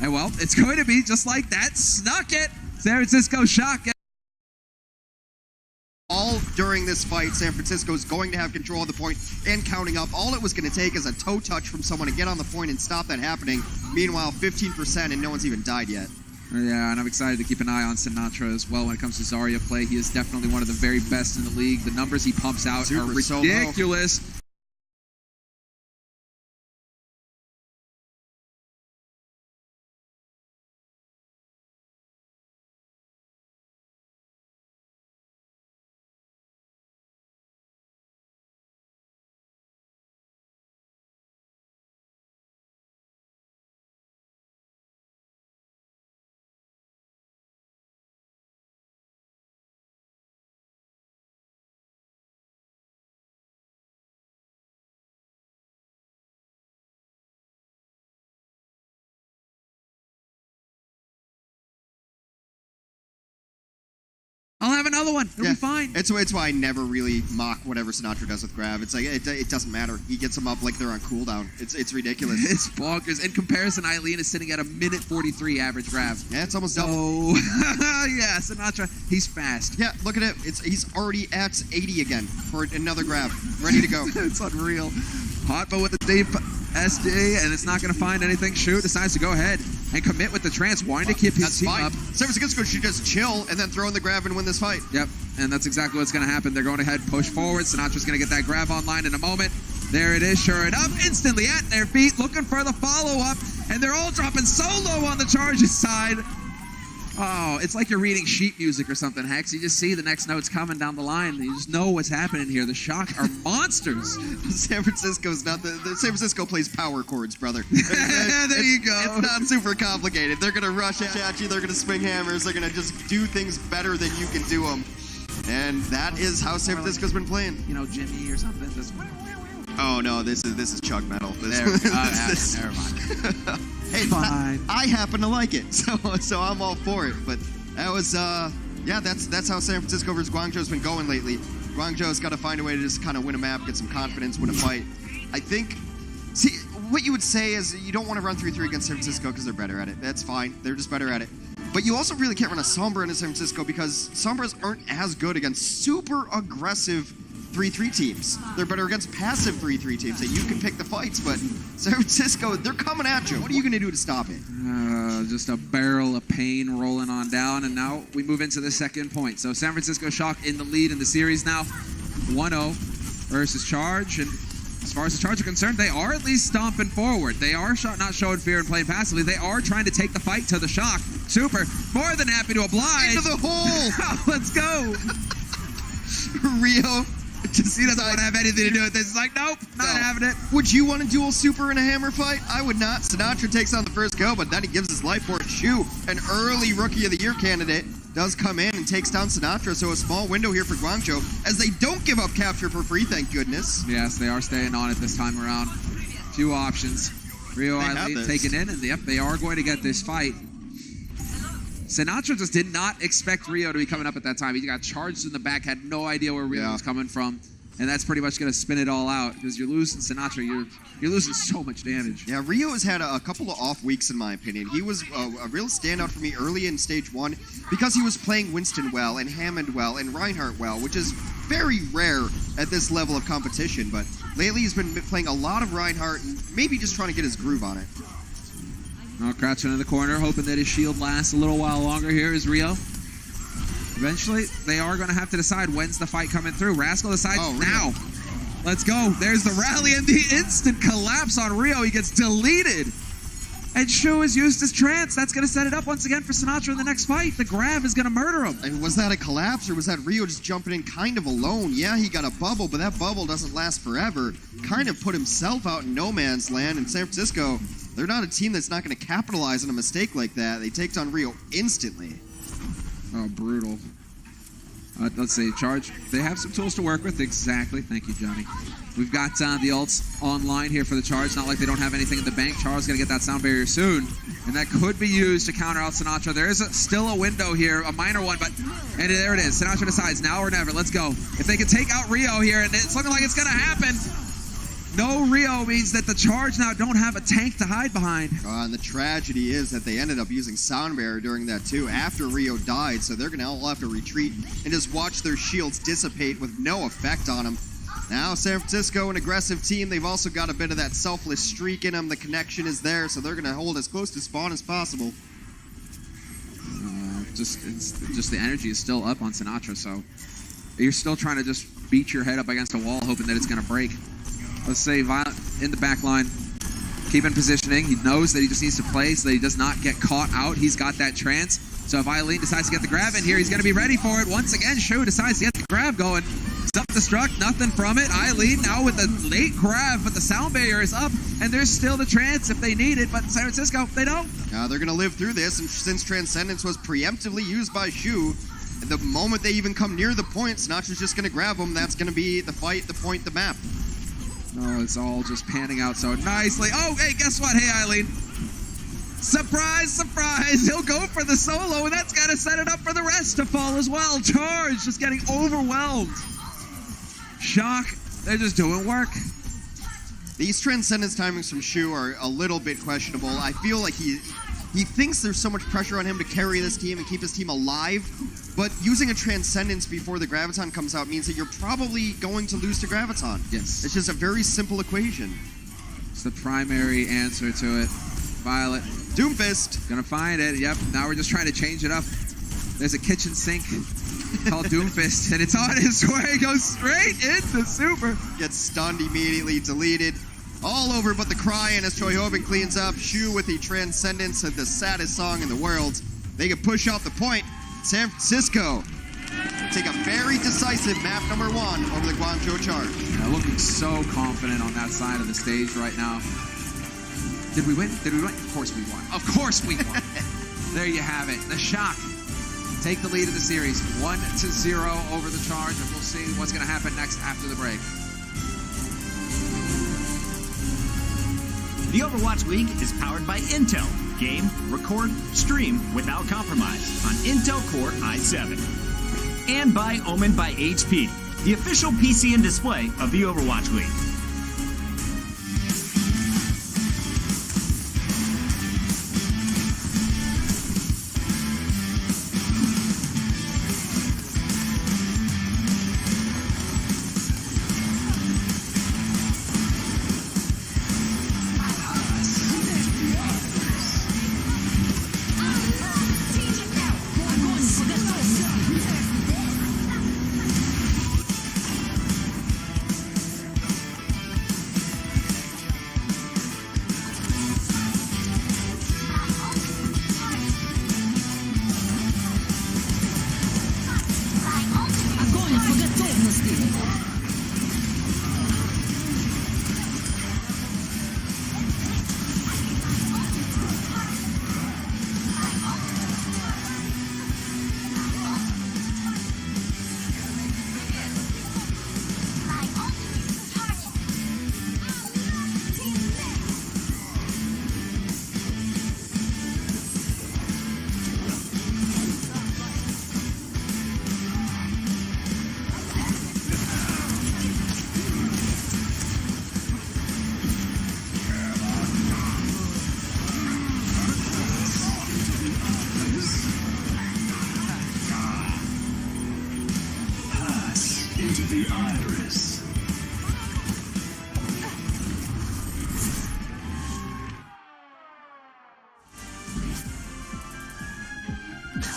And well, it's going to be just like that. Snuck it. San Francisco Shock. All during this fight, San Francisco is going to have control of the point and counting up. All it was going to take is a toe touch from someone to get on the point and stop that happening. Meanwhile, 15% and no one's even died yet. Yeah, and I'm excited to keep an eye on Sinatra as well when it comes to Zarya play. He is definitely one of the very best in the league. The numbers he pumps out are ridiculous. I'll have another one. It'll be fine. It's why I never really mock whatever Sinatra does with grab. It's like, it doesn't matter. He gets them up like they're on cooldown. It's ridiculous. It's bonkers. In comparison, Eileen is sitting at a minute 43 average grab. Yeah, it's almost double. Yeah, Sinatra, he's fast. Yeah, look at it. He's already at 80 again for another grab. Ready to go. It's unreal. Hotba with the deep SD, and it's not going to find anything. Shu decides to go ahead and commit with the trance, wanting to keep his team up. San Francisco should just chill and then throw in the grab and win this fight. Yep, and that's exactly what's going to happen. They're going ahead, push forward. Sinatra's going to get that grab online in a moment. There it is, sure enough, instantly at their feet, looking for the follow-up, and they're all dropping so low on the charges side. Oh, it's like you're reading sheet music or something, Hex. You just see the next notes coming down the line, and you just know what's happening here. The Shock are monsters. San Francisco's not the San Francisco plays power chords, brother. There you go. It's not super complicated. They're gonna rush at you. They're gonna swing hammers. They're gonna just do things better than you can do them. And that is how San Francisco's been playing. You know, Jimmy or something. Just... Oh no, this is Chuck Metal. Never mind. Hey, fine. I happen to like it, so I'm all for it. But that was yeah, that's how San Francisco versus Guangzhou's been going lately. Guangzhou's got to find a way to just kind of win a map, get some confidence, win a fight. I think. See, what you would say is you don't want to run 3-3 against San Francisco because they're better at it. That's fine. They're just better at it. But you also really can't run a Sombra into San Francisco because Sombras aren't as good against super aggressive 3-3 teams. They're better against passive 3-3 teams that you can pick the fights, but San Francisco, they're coming at you. What are you going to do to stop it? Just a barrel of pain rolling on down, and now we move into the second point. So San Francisco Shock in the lead in the series now, 1-0 versus Charge, and as far as the Charge are concerned, they are at least stomping forward. They are not showing fear and playing passively. They are trying to take the fight to the Shock. Super, more than happy to oblige. Into the hole! Let's go! Rio. He doesn't want to have anything to do with this. He's like, nope, not having it. Would you want to duel Super in a hammer fight? I would not. Sinatra takes on the first go, but then he gives his life for it. Shu, an early Rookie of the Year candidate, does come in and takes down Sinatra, so a small window here for Guangzhou, as they don't give up capture for free, thank goodness. Yes, they are staying on it this time around. Few options. Rio Eileen taken in, and yep, they are going to get this fight. Sinatra just did not expect Rio to be coming up at that time. He got charged in the back, had no idea where Rio was coming from. And that's pretty much going to spin it all out because you're losing Sinatra. You're losing so much damage. Yeah, Rio has had a couple of off weeks in my opinion. He was a real standout for me early in stage 1 because he was playing Winston well and Hammond well and Reinhardt well, which is very rare at this level of competition. But lately he's been playing a lot of Reinhardt and maybe just trying to get his groove on it. Now crouching in the corner, hoping that his shield lasts a little while longer here is Rio. Eventually, they are going to have to decide when's the fight coming through. Rascal decides now. Let's go. There's the rally and the instant collapse on Rio. He gets deleted. And Shu has used his trance. That's going to set it up once again for Sinatra in the next fight. The grab is going to murder him. And was that a collapse or was that Rio just jumping in kind of alone? Yeah, he got a bubble, but that bubble doesn't last forever. Kind of put himself out in no man's land. And San Francisco, they're not a team that's not going to capitalize on a mistake like that. They take on Rio instantly. Oh, brutal. Let's see, Charge. They have some tools to work with. Exactly. Thank you, Johnny. We've got the ults online here for the Charge. Not like they don't have anything in the bank. Charles is going to get that sound barrier soon. And that could be used to counter out Sinatra. There is still a window here, a minor one, but and there it is. Sinatra decides now or never. Let's go. If they can take out Rio here, and it's looking like it's going to happen. No Rio means that the charge now don't have a tank to hide behind. And the tragedy is that they ended up using Sound Barrier during that too after Rio died, so they're going to all have to retreat and just watch their shields dissipate with no effect on them. Now San Francisco, an aggressive team, they've also got a bit of that selfless streak in them. The connection is there, so they're going to hold as close to spawn as possible. Just the energy is still up on Sinatra, so you're still trying to just beat your head up against a wall, hoping that it's going to break. Let's say Viol2t in the back line, keeping positioning. He knows that he just needs to play so that he does not get caught out. He's got that trance. So if Viol2t decides to get the grab in here, he's going to be ready for it. Once again, Shu decides to get the grab going. Self-destruct, nothing from it. Eileen now with the late grab, but the sound barrier is up, and there's still the trance if they need it, but San Francisco, they don't. They're going to live through this, and since Transcendence was preemptively used by Shu, the moment they even come near the point, Sinatra's just going to grab them. That's going to be the fight, the point, the map. Oh, it's all just panning out so nicely. Oh, hey, guess what? Hey, Eileen. Surprise, surprise. He'll go for the solo, and that's got to set it up for the rest to fall as well. Charge just getting overwhelmed. Shock. They're just doing work. These Transcendence timings from Shu are a little bit questionable. I feel like he thinks there's so much pressure on him to carry this team and keep his team alive, but using a Transcendence before the Graviton comes out means that you're probably going to lose to Graviton. Yes. It's just a very simple equation. It's the primary answer to it. Viol2t. Doomfist. Gonna find it. Yep. Now we're just trying to change it up. There's a kitchen sink called Doomfist, and it's on its way. Goes straight into Super. Gets stunned immediately, deleted. All over but the crying as Choi Hoban cleans up. Shu with the Transcendence of the saddest song in the world. They can push off the point. San Francisco take a very decisive map number 1 over the Guangzhou charge. Yeah, looking so confident on that side of the stage right now. Did we win? Did we win? Of course we won. Of course we won. There you have it. The Shock take the lead of the series, 1-0 over the charge, and we'll see what's going to happen next after the break. The Overwatch League is powered by Intel. Game, record, stream without compromise on Intel Core i7. And by Omen by HP, the official PC and display of the Overwatch League.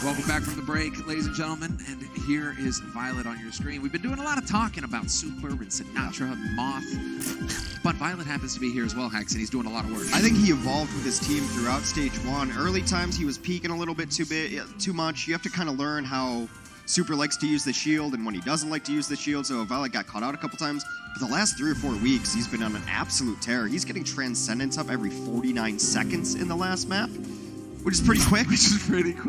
Welcome back from the break, ladies and gentlemen, and here is Viol2t on your screen. We've been doing a lot of talking about Super and Sinatra and Moth, but Viol2t happens to be here as well, Hex, and he's doing a lot of work. I think he evolved with his team throughout Stage 1. Early times he was peaking a little bit too much. You have to kind of learn how Super likes to use the shield and when he doesn't like to use the shield, so Viol2t got caught out a couple times. But the last 3 or 4 weeks, he's been on an absolute tear. He's getting Transcendence up every 49 seconds in the last map, which is pretty quick.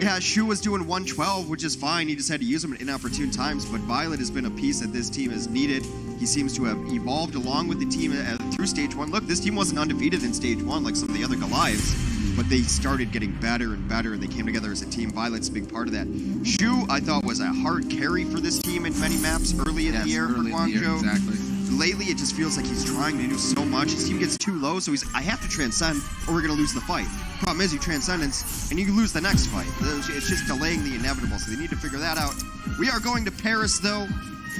Yeah, Shu was doing 112, which is fine. He just had to use them at inopportune times. But Viol2t has been a piece that this team has needed. He seems to have evolved along with the team through Stage 1. Look, this team wasn't undefeated in Stage 1 like some of the other Goliaths, but they started getting better and better, and they came together as a team. Viol2t's a big part of that. Shu, I thought, was a hard carry for this team in many maps early in the year for Guangzhou. Exactly. lately it just feels like he's trying to do so much. His team gets too low, so I have to transcend or we're going to lose the fight. Problem is, you transcendence and you lose the next fight. It's just delaying the inevitable, so they need to figure that out. We are going to Paris, though,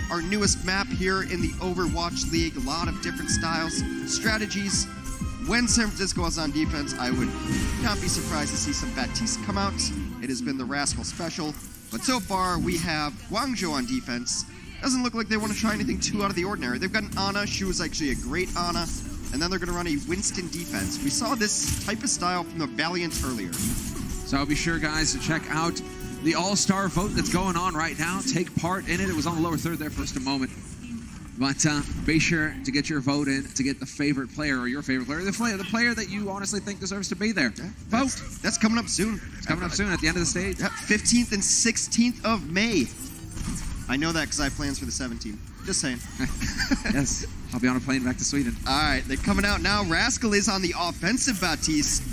our newest map here in the Overwatch League. A lot of different styles, strategies. When San Francisco is on defense, I would not be surprised to see some Baptiste come out. It has been the Rascal special, but so far we have Guangzhou on defense. Doesn't look like they want to try anything too out of the ordinary. They've got an Ana. She was actually a great Ana. And then they're going to run a Winston defense. We saw this type of style from the Valiant earlier. So be sure, guys, to check out the All-Star vote that's going on right now. Take part in it. It was on the lower third there for just a moment. But be sure to get your vote in to get the favorite player or your favorite player, the player that you honestly think deserves to be there. Yeah, vote. That's coming up soon. It's coming up soon at the end of the stage. Yep, 15th and 16th of May. I know that because I have plans for the 17th. Just saying. Yes, I'll be on a plane back to Sweden. All right, they're coming out now. Rascal is on the offensive. Baptiste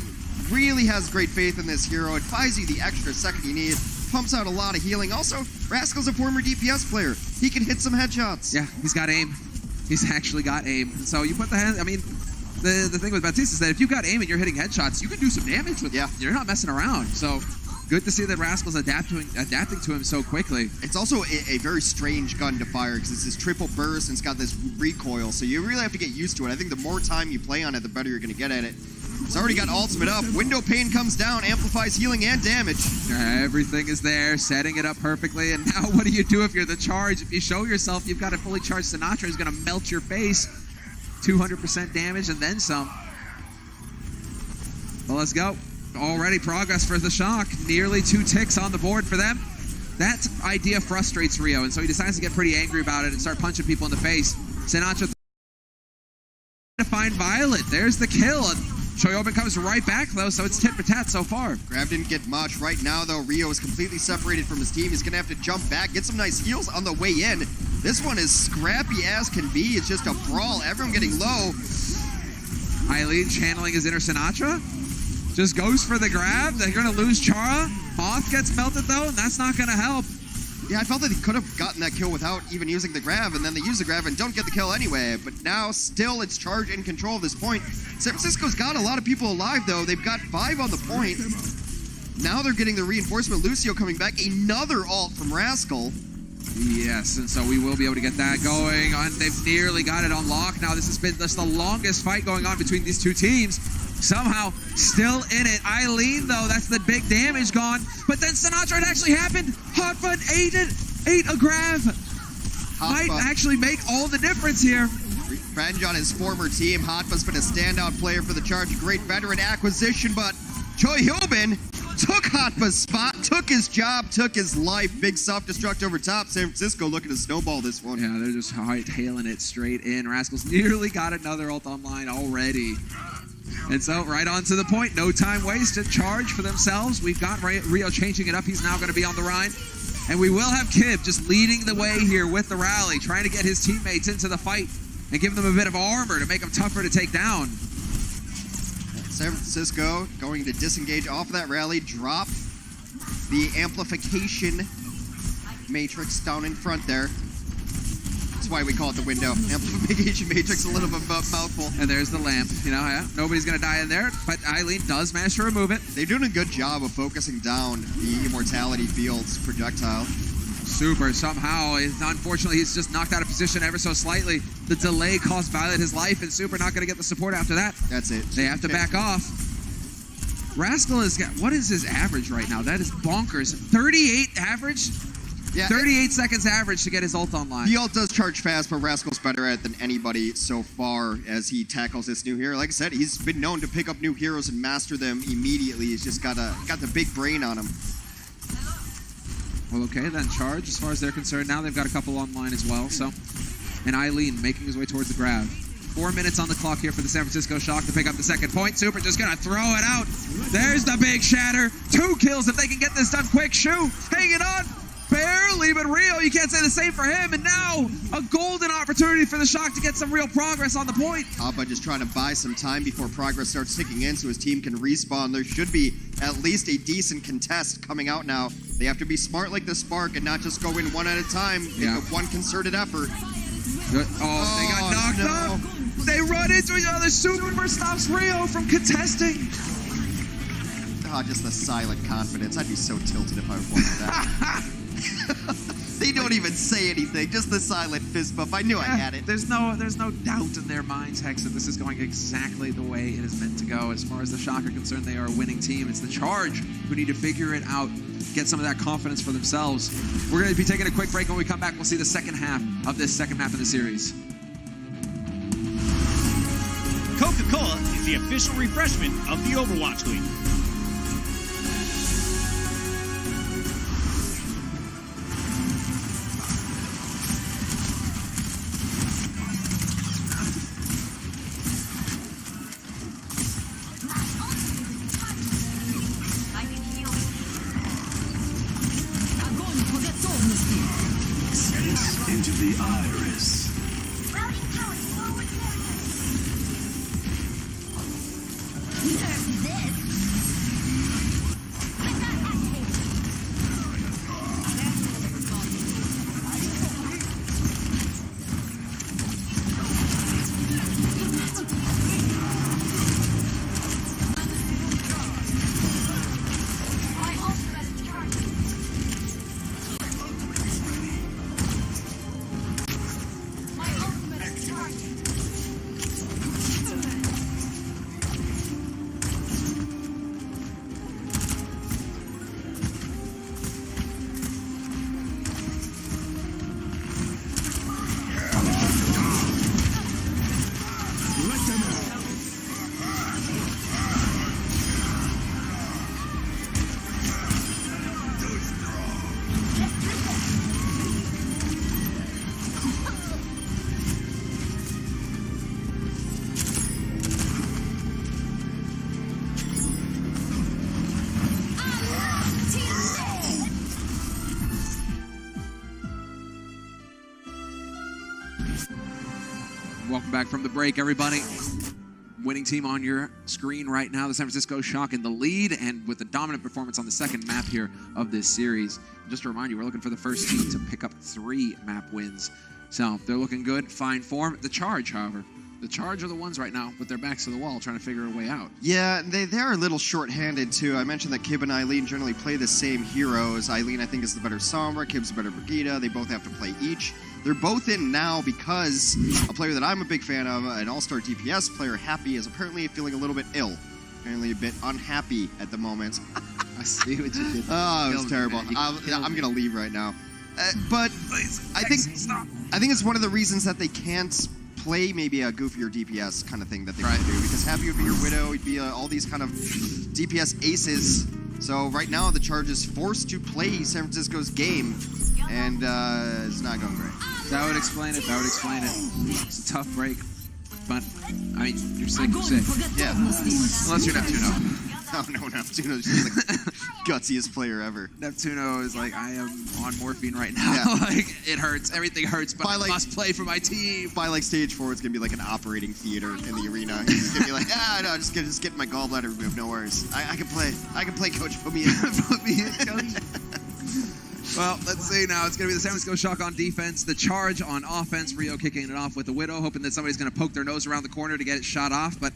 really has great faith in this hero. It buys you the extra second you need. Pumps out a lot of healing. Also, Rascal's a former DPS player. He can hit some headshots. Yeah, he's got aim. He's actually got aim. So you put the hand. I mean, the thing with Baptiste is that if you've got aim and you're hitting headshots, you can do some damage with it. You're not messing around. So good to see that Rascal's adapting to him so quickly. It's also a very strange gun to fire because it's this triple burst and it's got this recoil. So you really have to get used to it. I think the more time you play on it, the better you're going to get at it. It's already got ultimate up. Window pane comes down, amplifies healing and damage. Everything is there, setting it up perfectly. And now what do you do if you're the charge? If you show yourself, you've got a fully charged Sinatra who's going to melt your face. 200% damage and then some. Well, let's go. Already progress for the Shock. Nearly 2 ticks on the board for them. That idea frustrates Rio, and so he decides to get pretty angry about it and start punching people in the face. Sinatra to find Violet. There's the kill. And Shoyobin comes right back, though, so it's tit for tat so far. Grab didn't get much. Right now, though, Rio is completely separated from his team. He's going to have to jump back, get some nice heals on the way in. This one is scrappy as can be. It's just a brawl. Everyone getting low. Eileen channeling his inner Sinatra. Just goes for the grab. They're going to lose Chara. Moth gets melted, though, and that's not going to help. Yeah, I felt that he could have gotten that kill without even using the grab, and then they use the grab and don't get the kill anyway. But now, still, it's Charge in control at this point. San Francisco's got a lot of people alive, though. They've got 5 on the point. Now they're getting the reinforcement. Lucio coming back. Another ult from Rascal. Yes, and so we will be able to get that going. They've nearly got it unlocked. Now, this has been just the longest fight going on between these two teams. Somehow, still in it. Eileen, though, that's the big damage gone. But then Sinatra, it actually happened. Hotfoot ate a grab. Might actually make all the difference here. Revenge on his former team. Hotfoot's been a standout player for the Charge. Great veteran acquisition, but Choi Hyobin took Hotfoot's spot, took his job, took his life. Big self-destruct over top. San Francisco looking to snowball this one. Yeah, they're just hailing it straight in. Rascals nearly got another ult online already. And so, right on to the point. No time wasted. Charge for themselves. We've got Rio changing it up. He's now going to be on the Rhine. And we will have Kib just leading the way here with the rally, trying to get his teammates into the fight and give them a bit of armor to make them tougher to take down. San Francisco going to disengage off of that rally, drop the amplification matrix down in front there. That's why we call it the window. Amplification matrix, a little bit of a mouthful. And there's the lamp. You know, yeah, nobody's going to die in there, but Eileen does manage to remove it. They're doing a good job of focusing down the Immortality Field's projectile. Super. Somehow, unfortunately, he's just knocked out of position ever so slightly. The delay cost Violet his life, and Super not going to get the support after that. That's it. They have to back off. Rascal has got, what is his average right now? That is bonkers. 38 average? Yeah, 38 seconds average to get his ult online. The ult does charge fast, but Rascal's better at it than anybody so far as he tackles this new hero. Like I said, he's been known to pick up new heroes and master them immediately. He's just got the big brain on him. Well, okay, then Charge, as far as they're concerned. Now they've got a couple online as well. So, and Eileen making his way towards the grab. 4 minutes on the clock here for the San Francisco Shock to pick up the second point. Super just going to throw it out. There's the big shatter. 2 kills if they can get this done quick. Shu hanging on. Barely, but Rio, you can't say the same for him. And now, a golden opportunity for the Shock to get some real progress on the point. Abba just trying to buy some time before progress starts ticking in so his team can respawn. There should be at least a decent contest coming out now. They have to be smart like the Spark and not just go in one at a time. Make one concerted effort. Oh, they got knocked up. They run into each other. Super stops Rio from contesting. Oh, just the silent confidence. I'd be so tilted if I won that. They don't even say anything. Just the silent fist bump. I knew I had it. There's no doubt in their minds, Hex, that this is going exactly the way it is meant to go. As far as the Shock are concerned, they are a winning team. It's the Charge who need to figure it out, get some of that confidence for themselves. We're going to be taking a quick break. When we come back, we'll see the second half of this second map of the series. Coca-Cola is the official refreshment of the Overwatch League. Into the iris. Welcome back from the break, everybody. Winning team on your screen right now, the San Francisco Shock in the lead and with a dominant performance on the second map here of this series. Just to remind you, we're looking for the first team to pick up 3 map wins. So they're looking good, fine form. The Charge, however, the Charge are the ones right now with their backs to the wall trying to figure a way out. Yeah, they're a little short-handed, too. I mentioned that Kib and Eileen generally play the same heroes. Eileen, I think, is the better Sombra. Kib's the better Brigitte. They both have to play each. They're both in now because a player that I'm a big fan of, an all-star DPS player, Happy, is apparently feeling a little bit ill. Apparently a bit unhappy at the moment. I see what you did. Oh, it was terrible. I'm going to leave right now. But I think it's one of the reasons that they can't play maybe a goofier DPS kind of thing that they want to do, because Happy would be your Widow, he'd be all these kind of DPS aces. So right now the Charge is forced to play San Francisco's game, and it's not going great. That would explain it. It's a tough break, but I mean, you're sick. Yeah. Unless you're Neptuno. Oh no, Neptuno's just like gutsiest player ever. Neptuno is like, I am on morphine right now. Yeah. Like, it hurts. Everything hurts, but I must play for my team. By like stage 4, it's gonna be like an operating theater in the arena. He's gonna be like, no, just get my gallbladder removed. No worries. I can play. I can play, coach. Put me in. Put me in, coach. Well, let's see now. It's going to be the San Francisco Shock on defense, the Charge on offense. Rio kicking it off with the Widow, hoping that somebody's going to poke their nose around the corner to get it shot off, but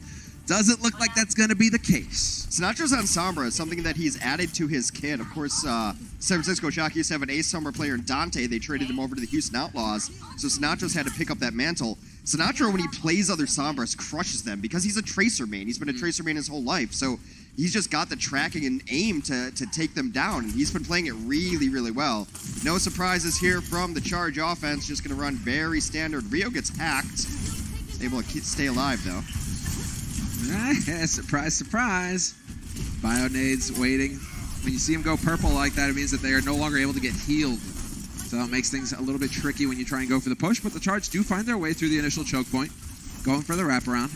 doesn't look like that's going to be the case. Sinatra's on Sombra, something that he's added to his kit. Of course, San Francisco Shock used to have an ace Sombra player in Dante. They traded him over to the Houston Outlaws, so Sinatra's had to pick up that mantle. Sinatra, when he plays other Sombras, crushes them because he's a Tracer main. He's been a Tracer main his whole life, so he's just got the tracking and aim to take them down. He's been playing it really, really well. No surprises here from the Charge offense. Just going to run very standard. Rio gets hacked. Able to stay alive, though. Yeah, surprise, surprise. Bionades waiting. When you see him go purple like that, it means that they are no longer able to get healed. So it makes things a little bit tricky when you try and go for the push, but the Charge do find their way through the initial choke point, going for the wraparound.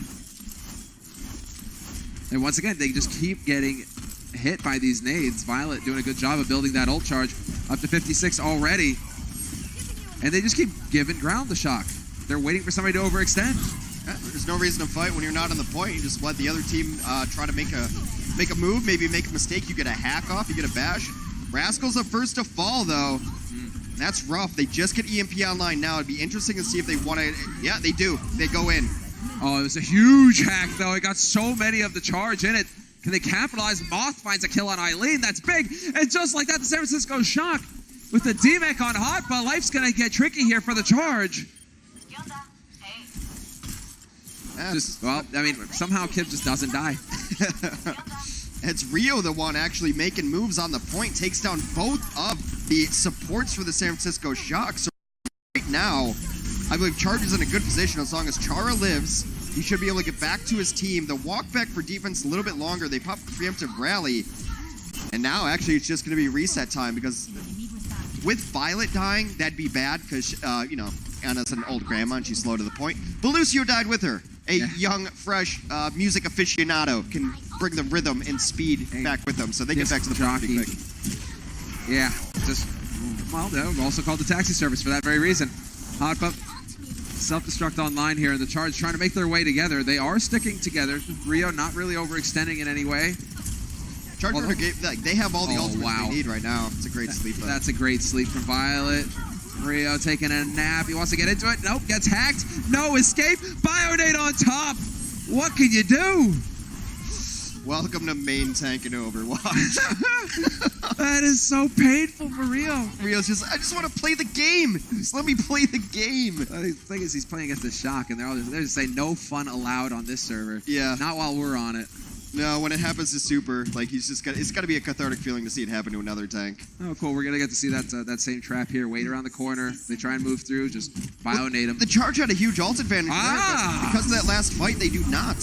And once again, they just keep getting hit by these nades. Violet doing a good job of building that ult charge up to 56 already. And they just keep giving ground to Shock. They're waiting for somebody to overextend. Yeah, there's no reason to fight when you're not on the point. You just let the other team try to make a move, maybe make a mistake. You get a hack off, you get a bash. Rascal's the first to fall, though. That's rough. They just get EMP online now. It'd be interesting to see if they want to... Yeah, they do. They go in. Oh, it was a huge hack, though. It got so many of the charge in it. Can they capitalize? Moth finds a kill on Eileen. That's big. And just like that, the San Francisco Shock with the D-Mech on hot, but life's going to get tricky here for the charge. Well, I mean, somehow Kib just doesn't die. It's Rio the one actually making moves on the point. Takes down both of the supports for the San Francisco Shock. So right now, I believe Charge is in a good position. As long as Chara lives, he should be able to get back to his team. The walk back for defense a little bit longer. They pop a preemptive rally. And now, actually, it's just going to be reset time because with Violet dying, that'd be bad because, you know, Anna's an old grandma and she's slow to the point. But Lucio died with her. A young, fresh music aficionado can bring the rhythm and speed back with them. So they get back to the point pretty quick. Yeah, just, well, they're also called the taxi service for that very reason. Hot Pup, self-destruct online here, and the Charge trying to make their way together. They are sticking together. Rio not really overextending in any way. Charge like, they have all the ultimates they need right now. It's a great sleep, though. That's a great sleep from Violet. Rio taking a nap. He wants to get into it. Nope, gets hacked. No escape. Bio-nade on top. What can you do? Welcome to main tank in Overwatch. That is so painful for Rio. Rio's just, I just want to play the game. Just let me play the game. The thing is, he's playing against the Shock, and they're just saying no fun allowed on this server. Yeah. Not while we're on it. No, when it happens to Super, like he's just got, it's got to be a cathartic feeling to see it happen to another tank. Oh, cool. We're gonna get to see that same trap here. Wait around the corner. They try and move through. Just bio-nade him. The Charge had a huge ult advantage there, but because of that last fight, they do not.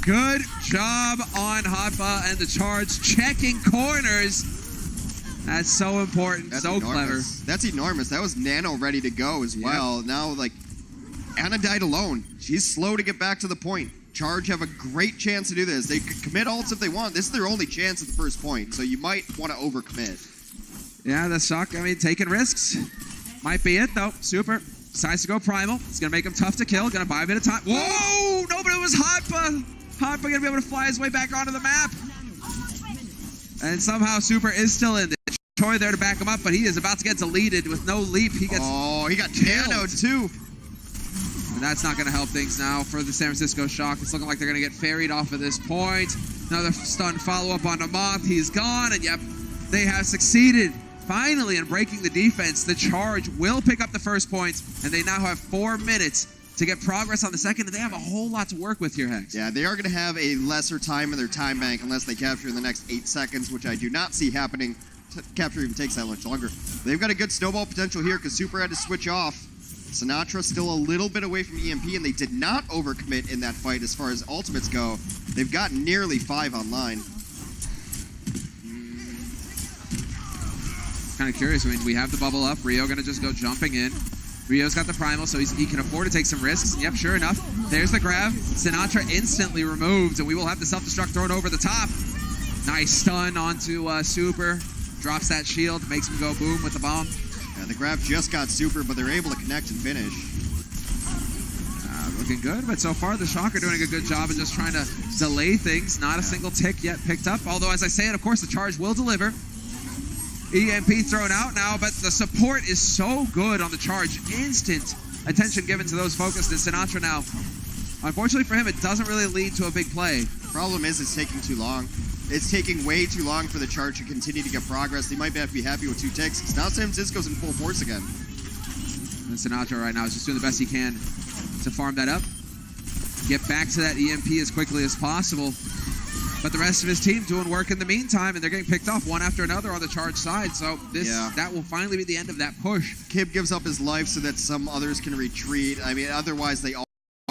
Good job on Hotba and the Charge checking corners. That's so important. That's so enormous. Clever. That's enormous. That was Nano ready to go as well. Now, like, Anna died alone. She's slow to get back to the point. Charge have a great chance to do this. They could commit ults if they want. This is their only chance at the first point, so you might want to overcommit. Yeah, the Shock, I mean, taking risks. Might be it, though. Super decides to go Primal. It's going to make him tough to kill. Going to buy a bit of time. Whoa! No, but it was Hotba. Hotba going to be able to fly his way back onto the map. And somehow Super is still in there. Troy there to back him up, but he is about to get deleted with no leap. He gets he got nanoed too. And that's not going to help things now for the San Francisco Shock. It's looking like they're going to get ferried off at this point. Another stun follow-up on the Moth. He's gone, and yep, they have succeeded finally in breaking the defense. The Charge will pick up the first points, and they now have 4 minutes to get progress on the second, and they have a whole lot to work with here, Hex. Yeah, they are going to have a lesser time in their time bank unless they capture in the next 8 seconds, which I do not see happening. Capture even takes that much longer. They've got a good snowball potential here because Super had to switch off. Sinatra still a little bit away from EMP, and they did not overcommit in that fight as far as ultimates go. They've got nearly 5 online. Kind of curious. I mean, we have the bubble up. Rio going to just go jumping in. Rio's got the Primal, so he can afford to take some risks. And yep, sure enough, there's the grab. Sinatra instantly removed, and we will have the self-destruct thrown over the top. Nice stun onto Super. Drops that shield, makes him go boom with the bomb. Yeah, the grab just got Super, but they're able to connect and finish. Looking good, but so far the Shock are doing a good job of just trying to delay things. Not a single tick yet picked up, although as I say it, of course, the Charge will deliver. EMP thrown out now, but the support is so good on the Charge. Instant attention given to those focused in Sinatra now. Unfortunately for him, it doesn't really lead to a big play. Problem is, it's taking too long. It's taking way too long for the Charge to continue to get progress. They might have to be happy with 2 ticks. Because now San Francisco's in full force again. And Sinatra right now is just doing the best he can to farm that up. Get back to that EMP as quickly as possible. But the rest of his team doing work in the meantime, and they're getting picked off one after another on the Charge side. So that will finally be the end of that push. Kib gives up his life so that some others can retreat. I mean, otherwise they all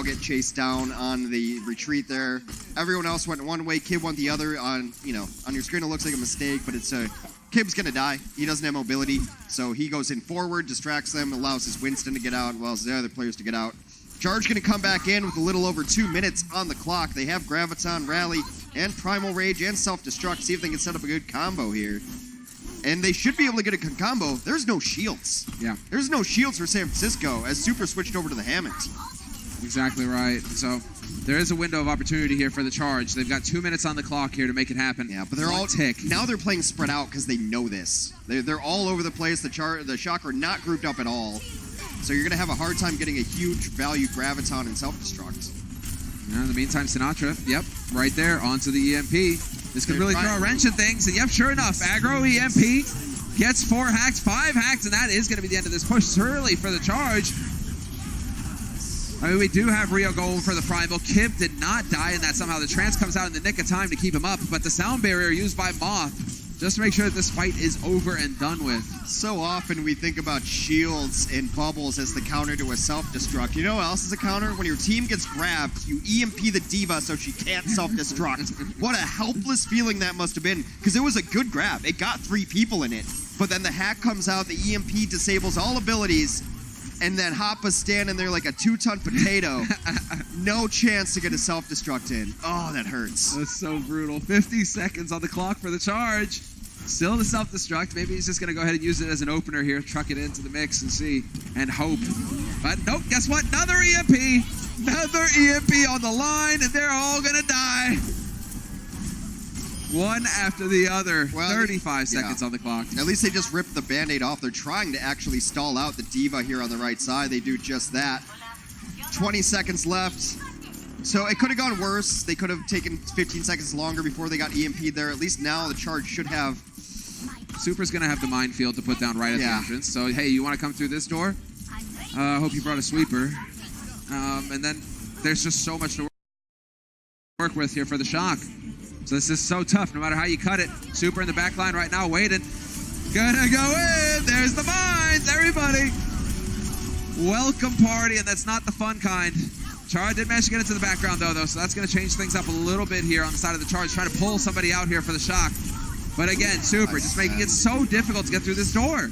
get chased down on the retreat there. Everyone else went one way, Kib went the other. On your screen it looks like a mistake, but it's Kib's gonna die. He doesn't have mobility, so he goes in forward, distracts them, allows his Winston to get out, allows the other players to get out. Charge gonna come back in with a little over 2 minutes on the clock. They have Graviton, Rally, and Primal Rage, and Self-Destruct. See if they can set up a good combo here. And they should be able to get a good combo. There's no shields. Yeah. There's no shields for San Francisco as Super switched over to the Hammond. Exactly right. So There is a window of opportunity here for the charge. They've got 2 minutes on the clock here to make it happen. Yeah, but they're all tick. Now they're playing spread out because they know this. They're all over the place. The Shock are not grouped up at all. So you're going to have a hard time getting a huge value Graviton and Self-Destruct. In the meantime, Sinatra, yep, right there, onto the EMP. This could really throw a wrench in things. And yep, sure enough, aggro EMP gets 4 hacks, 5 hacks, and that is going to be the end of this push early for the charge. I mean, we do have Rio going for the Primal. Kib did not die in that somehow. The trance comes out in the nick of time to keep him up, but the sound barrier used by Moth just to make sure that this fight is over and done with. So often we think about shields and bubbles as the counter to a self-destruct. You know what else is a counter? When your team gets grabbed, you EMP the D.Va so she can't self-destruct. What a helpless feeling that must have been, because it was a good grab. It got 3 people in it, but then the hack comes out, the EMP disables all abilities, and then Hoppa's standing there like a 2-ton potato. No chance to get a self-destruct in. Oh, that hurts. That's so brutal. 50 seconds on the clock for the charge. Still the self-destruct. Maybe he's just going to go ahead and use it as an opener here, truck it into the mix and see, and hope. But nope, guess what? Another EMP. Another EMP on the line, and they're all going to die. One after the other. Well, 35 seconds on the clock. At least they just ripped the Band-Aid off. They're trying to actually stall out the D.Va here on the right side. They do just that. 20 seconds left. So it could have gone worse. They could have taken 15 seconds longer before they got EMP'd there. At least now the charge should have. Super's going to have the minefield to put down right at the entrance. So, hey, you want to come through this door? Hope you brought a sweeper. And then there's just so much to work with here for the Shock. So this is so tough, no matter how you cut it. Super in the back line right now, waiting. Gonna go in. There's the mines, everybody. Welcome party, and that's not the fun kind. Chara did manage to get into the background, though, so that's going to change things up a little bit here on the side of the charge, trying to pull somebody out here for the Shock. But again, Super just making it so difficult to get through this door.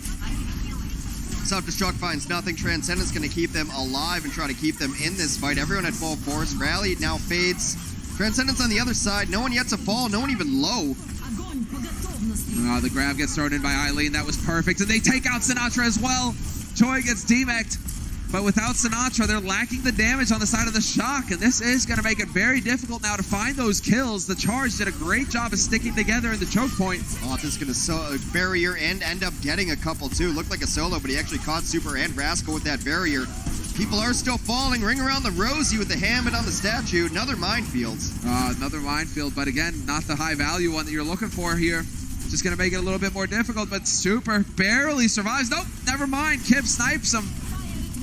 Self-destruct finds nothing. Transcendence going to keep them alive and try to keep them in this fight. Everyone at full force. Rally now fades. Transcendence on the other side. No one yet to fall. No one even low. The grab gets thrown in by Eileen. That was perfect. And they take out Sinatra as well. Choi gets demec'd. But without Sinatra, they're lacking the damage on the side of the Shock. And this is going to make it very difficult now to find those kills. The charge did a great job of sticking together in the choke point. Oth is going to barrier and end up getting a couple too. Looked like a solo, but he actually caught Super and Rascal with that barrier. People are still falling. Ring around the rosy with the Hammond on the statue. Another minefield. Another minefield, but again, not the high value one that you're looking for here. Just going to make it a little bit more difficult, but Super barely survives. Nope, never mind. Kib snipes him.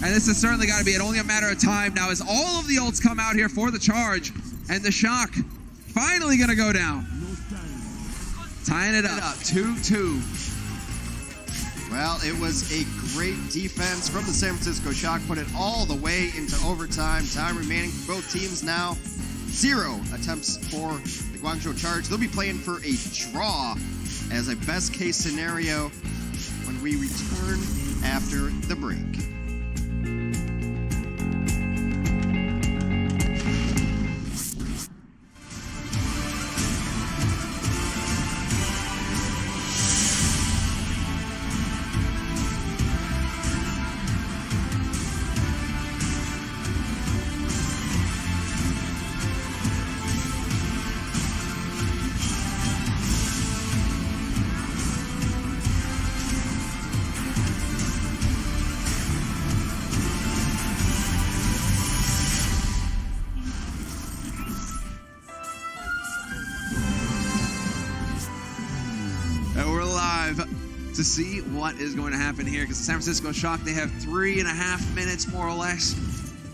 And this has certainly got to be only a matter of time now as all of the ults come out here for the charge. And the Shock finally going to go down. Tying it up, 2-2. Well, it was a great defense from the San Francisco Shock. Put it all the way into overtime. Time remaining for both teams now. 0 attempts for the Guangzhou Charge. They'll be playing for a draw as a best case scenario when we return after the break. To see what is going to happen here, because the San Francisco Shock, they have 3.5 minutes more or less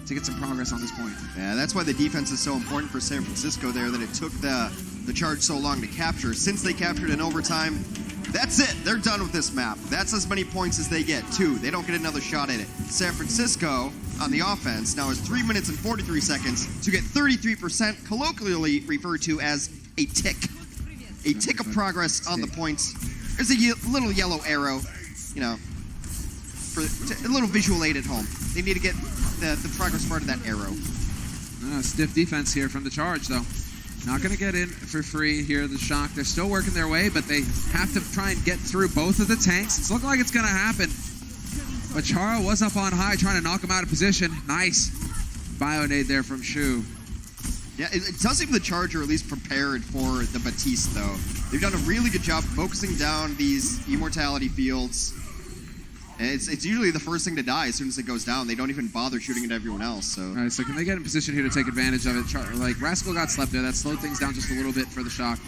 to get some progress on this point. Yeah, that's why the defense is so important for San Francisco there, that it took the charge so long to capture. Since they captured in overtime, that's it. They're done with this map. That's as many points as they get, 2. They don't get another shot at it. San Francisco, on the offense, now has 3 minutes and 43 seconds to get 33%, colloquially referred to as a tick. A tick of progress on the points. There's a little yellow arrow, you know, for a little visual aid at home. They need to get the progress part of that arrow. Stiff defense here from the charge, though. Not going to get in for free here, the Shock. They're still working their way, but they have to try and get through both of the tanks. It's looking like it's going to happen. But Chara was up on high trying to knock him out of position. Nice Bionade there from Shu. Yeah, it does seem the Charge are at least prepared for the Batiste, though. They've done a really good job focusing down these immortality fields. And it's usually the first thing to die as soon as it goes down. They don't even bother shooting at everyone else. So. All right, so can they get in position here to take advantage of it? Like, Rascal got slept there. That slowed things down just a little bit for the Shock.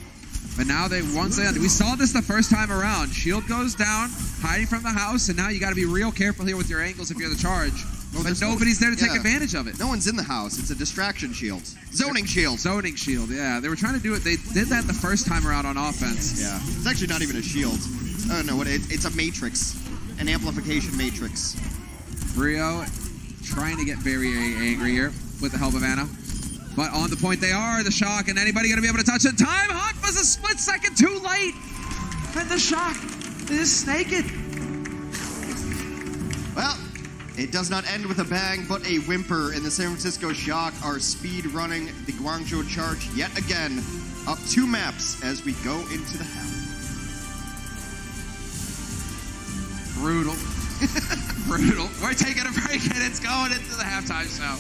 But now we saw this the first time around. Shield goes down, hiding from the house, and now you got to be real careful here with your angles if you're the Charge. But nobody's there to take advantage of it. No one's in the house. It's a distraction shield. Zoning shield. Zoning shield, yeah. They were trying to do it. They did that the first time around on offense. Yeah. It's actually not even a shield. I don't know what it's a matrix. An amplification matrix. Rio trying to get very angry here with the help of Anna. But on the point they are, the Shock, and anybody going to be able to touch it? Time Hawk was a split second too late. And the Shock is naked. Well, it does not end with a bang, but a whimper, and the San Francisco Shock are speed running the Guangzhou Charge yet again, up 2 maps as we go into the half. Brutal. Brutal. We're taking a break, and it's going into the halftime show.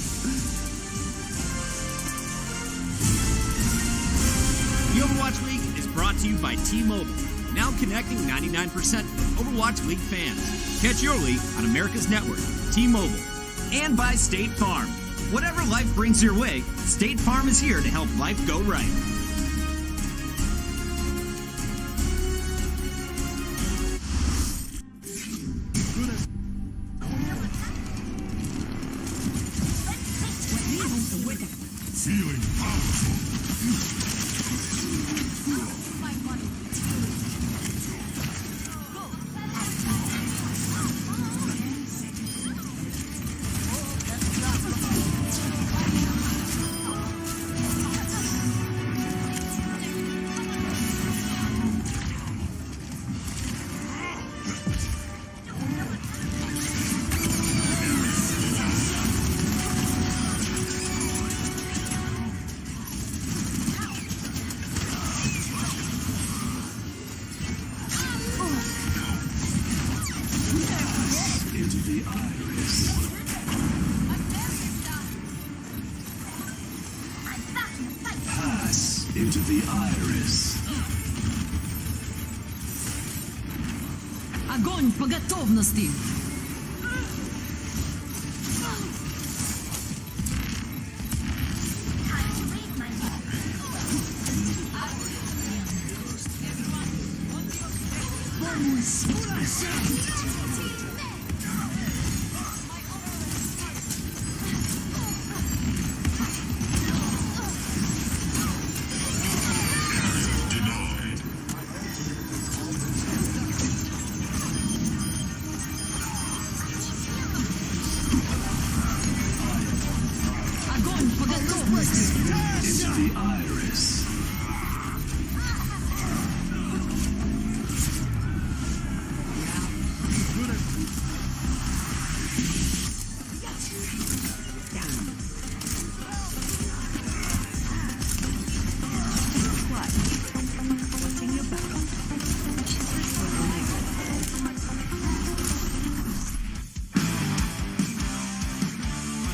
The Overwatch League is brought to you by T-Mobile, now connecting 99% of Overwatch League fans. Catch your league on America's network, T-Mobile, and by State Farm. Whatever life brings your way, State Farm is here to help life go right. Feeling powerful. Into the iris. Огонь по готовности. Into the iris.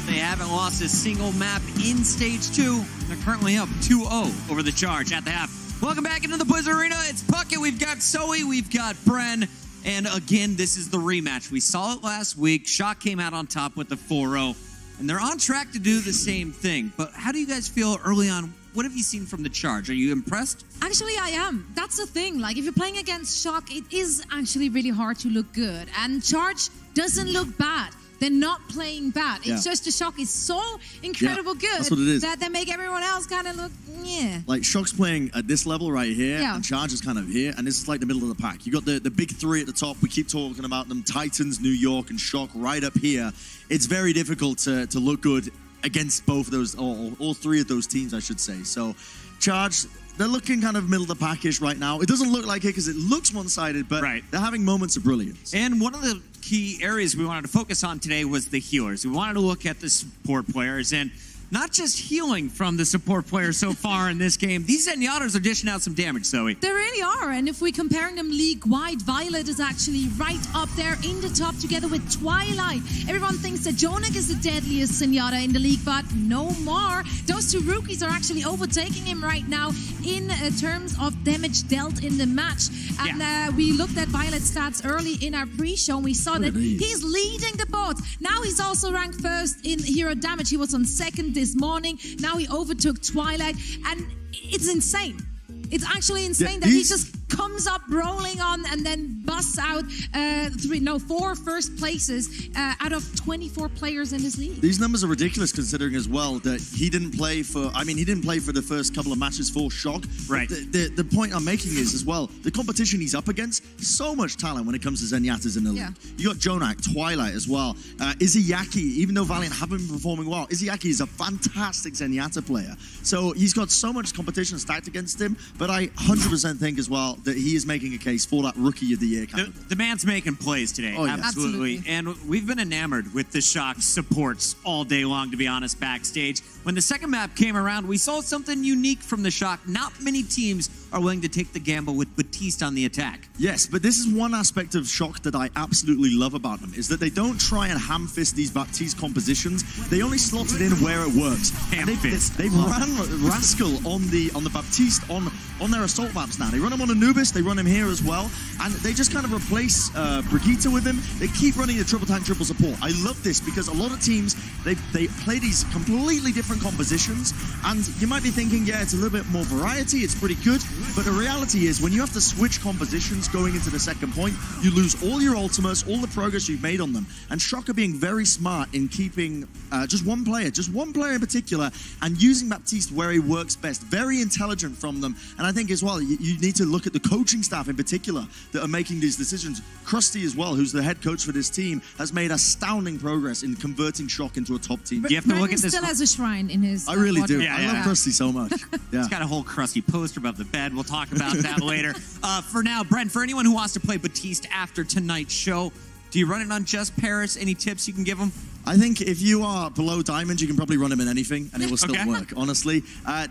They haven't lost a single map in Stage 2. They're currently up 2-0 over the Charge at the half. Welcome back into the Blizzard Arena. It's Puckett, we've got Zoe, we've got Bren. And again, this is the rematch. We saw it last week. Shock came out on top with the 4-0. And they're on track to do the same thing. But how do you guys feel early on? What have you seen from the Charge? Are you impressed? Actually, I am. That's the thing. Like, if you're playing against Shock, it is actually really hard to look good. And Charge doesn't look bad. They're not playing bad. It's just the Shock is so incredible good that's what it is. that they make everyone else kind of look, yeah. Like, Shock's playing at this level right here, Yeah. and Charge is kind of here, and this is like the middle of the pack. You got the big three at the top. We keep talking about them. Titans, New York, and Shock right up here. It's very difficult to look good against both of those, all three of those teams, I should say. So, Charge, they're looking kind of middle of the package right now. It doesn't look like it because it looks one-sided, but they're having moments of brilliance. And one of the key areas we wanted to focus on today was the healers. We wanted to look at the support players, and not just healing from the support players so far in this game. These Zenyatas are dishing out some damage, Zoe. They really are, and if we're comparing them league-wide, Viol2t is actually right up there in the top together with Twilight. Everyone thinks that Jonak is the deadliest Zenyatta in the league, but no more. Those two rookies are actually overtaking him right now in terms of damage dealt in the match. And we looked at Viol2t's stats early in our pre-show, and we saw that he's leading the board. Now he's also ranked first in hero damage. He was on second this morning. Now he overtook Twilight, and it's insane. It's actually insane that he just comes up rolling on and then busts out 4 first places out of 24 players in this league. These numbers are ridiculous considering as well that he didn't play for, he didn't play for the first couple of matches for Shock. Right. The point I'm making is as well, the competition he's up against, so much talent when it comes to Zenyatas in the league. You got Jonak, Twilight as well. Izayaki, even though Valiant haven't been performing well, Izayaki is a fantastic Zenyatta player. So he's got so much competition stacked against him, but I 100% think as well that he is making a case for that Rookie of the Year candidate. The man's making plays today. Oh, yeah. Absolutely. And we've been enamored with the Shock supports all day long, to be honest, backstage. When the second map came around, we saw something unique from the Shock. Not many teams are willing to take the gamble with Batiste on the attack. Yes, but this is one aspect of Shock that I absolutely love about them, is that they don't try and ham-fist these Baptiste compositions. They only slot it in where it works. They've ran Rascal on the Baptiste on their assault maps now. They run him on Anubis, they run him here as well, and they just kind of replace Brigitte with him. They keep running the triple tank, triple support. I love this because a lot of teams, they play these completely different compositions, and you might be thinking, yeah, it's a little bit more variety, it's pretty good, but the reality is when you have to switch compositions going into the second point, you lose all your ultimates, all the progress you've made on them. And Shock are being very smart in keeping just one player in particular, and using Baptiste where he works best. Very intelligent from them. And I think as well, you need to look at the coaching staff in particular that are making these decisions. Krusty as well, who's the head coach for this team, has made astounding progress in converting Shock into a top team. You have to look at this. Still has a shrine in his. I really do. Yeah, I love Krusty so much. He's got a whole Krusty poster above the bed. We'll talk about that later. For now, Brent, for anyone who wants to play Batiste after tonight's show, do you run it on just Paris? Any tips you can give them? I think if you are below Diamond, you can probably run him in anything, and it will still work, honestly.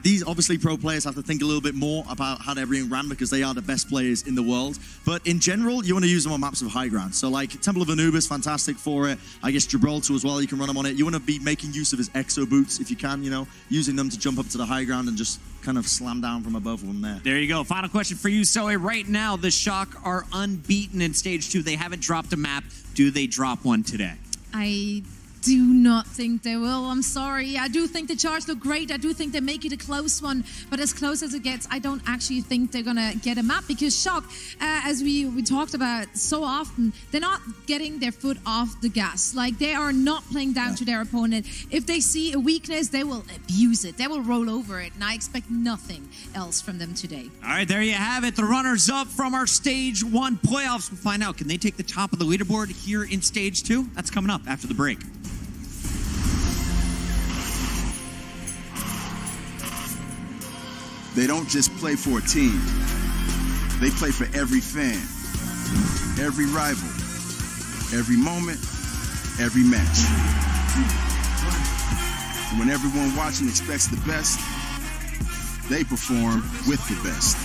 These, obviously, pro players have to think a little bit more about how they're being ran because they are the best players in the world. But in general, you want to use them on maps of high ground. So, like, Temple of Anubis, fantastic for it. I guess Gibraltar as well, you can run them on it. You want to be making use of his exo boots if you can, you know, using them to jump up to the high ground and just kind of slam down from above from there. There you go. Final question for you, Zoe. Right now, the Shock are unbeaten in Stage 2. They haven't dropped a map. Do they drop one today? I do not think they will. I'm sorry. I do think the Charge look great. I do think they make it a close one, but as close as it gets, I don't actually think they're gonna get a map because Shock, as we talked about so often, they're not getting their foot off the gas. Like, they are not playing down to their opponent. If they see a weakness, they will abuse it. They will roll over it, and I expect nothing else from them today. All right, there you have it. The runners-up from our Stage 1 playoffs. We'll find out, can they take the top of the leaderboard here in Stage 2? That's coming up after the break. They don't just play for a team. They play for every fan, every rival, every moment, every match. And when everyone watching expects the best, they perform with the best.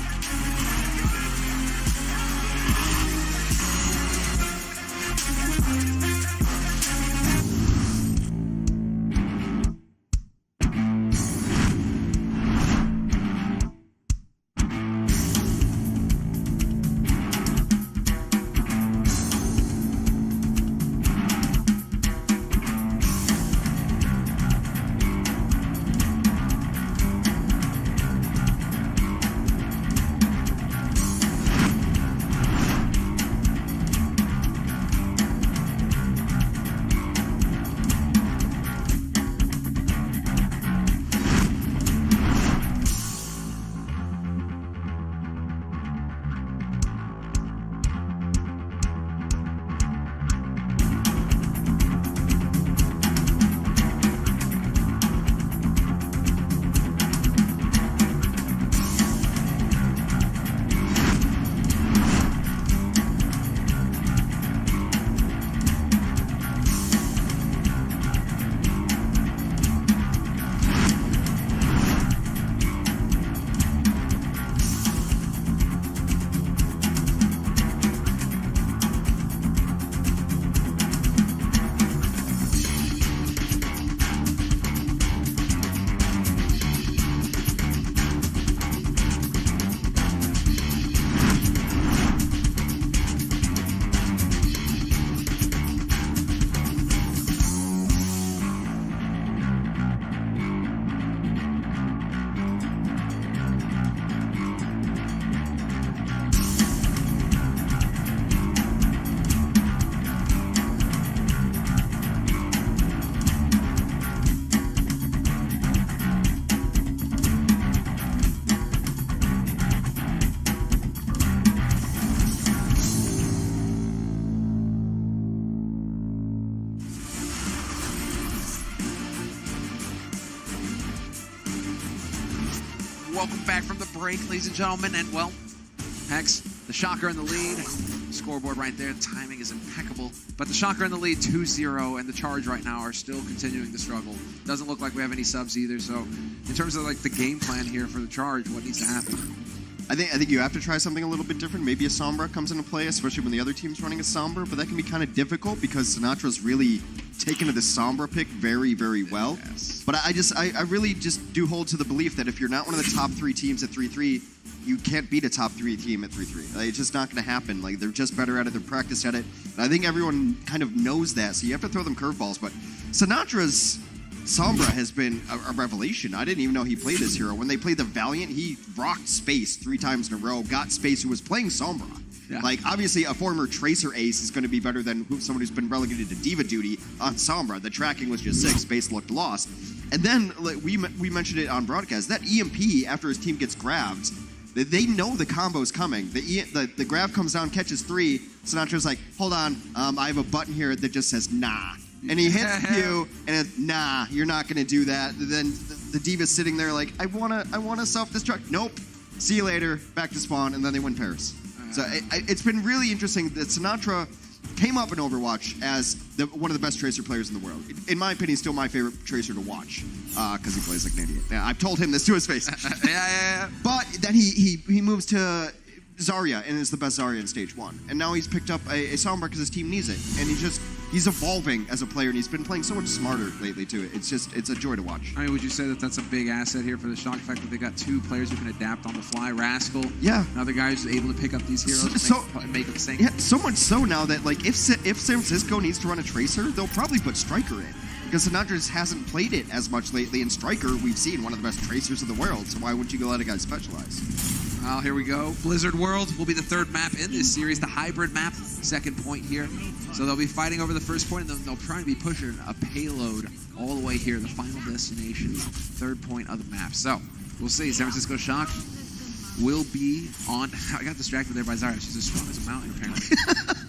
Welcome back from the break, ladies and gentlemen. And, well, Hex, the Shocker in the lead. Scoreboard right there. Timing is impeccable. But the Shocker in the lead, 2-0, and the Charge right now are still continuing to struggle. Doesn't look like we have any subs either. So, in terms of like the game plan here for the Charge, what needs to happen? I think you have to try something a little bit different. Maybe a Sombra comes into play, especially when the other team's running a Sombra, but that can be kind of difficult because Sinatra's really taken to the Sombra pick very, very well. Yes. But I really just do hold to the belief that if you're not one of the top 3 teams at 3-3, you can't beat a top 3 team at 3-3. Like, it's just not going to happen. Like, they're just better at it. They're practiced at it. And I think everyone kind of knows that, so you have to throw them curveballs. But Sinatra's Sombra has been a revelation. I didn't even know he played this hero. When they played the Valiant, he rocked Space 3 times in a row, got Space, who was playing Sombra. Yeah. Like, obviously, a former Tracer ace is going to be better than someone who's been relegated to Diva duty on Sombra. The tracking was just 6. Space looked lost. And then, like, we mentioned it on broadcast, that EMP, after his team gets grabbed, they know the combo's coming. The grab comes down, catches 3. Sinatra's like, hold on, I have a button here that just says, nah. And he hits you, and nah, you're not going to do that. Then the Diva's sitting there like, I wanna self-destruct. Nope. See you later. Back to spawn, and then they win Paris. So it's been really interesting that Sinatra came up in Overwatch as one of the best Tracer players in the world. In my opinion, still my favorite Tracer to watch because he plays like an idiot. Yeah, I've told him this to his face. Yeah. But then he moves to Zarya and is the best Zarya in stage 1. And now he's picked up a Sombra because his team needs it. And he's evolving as a player, and he's been playing so much smarter lately too. It's a joy to watch. I mean, would you say that that's a big asset here for the Shock? The fact that they got 2 players who can adapt on the fly. Rascal, yeah, another guy who's able to pick up these heroes and make them sing. Yeah, so much so now that like if San Francisco needs to run a Tracer, they'll probably put Striker in. Because Sinatra just hasn't played it as much lately, and Striker, we've seen, one of the best Tracers in the world, so why wouldn't you go let a guy specialize? Well, here we go. Blizzard World will be the 3rd map in this series, the hybrid map, 2nd point here. So they'll be fighting over the 1st point, and they'll try to be pushing a payload all the way here, the final destination, 3rd point of the map. So, we'll see. San Francisco Shock will be on... I got distracted there by Zarya. She's as strong as a mountain, apparently.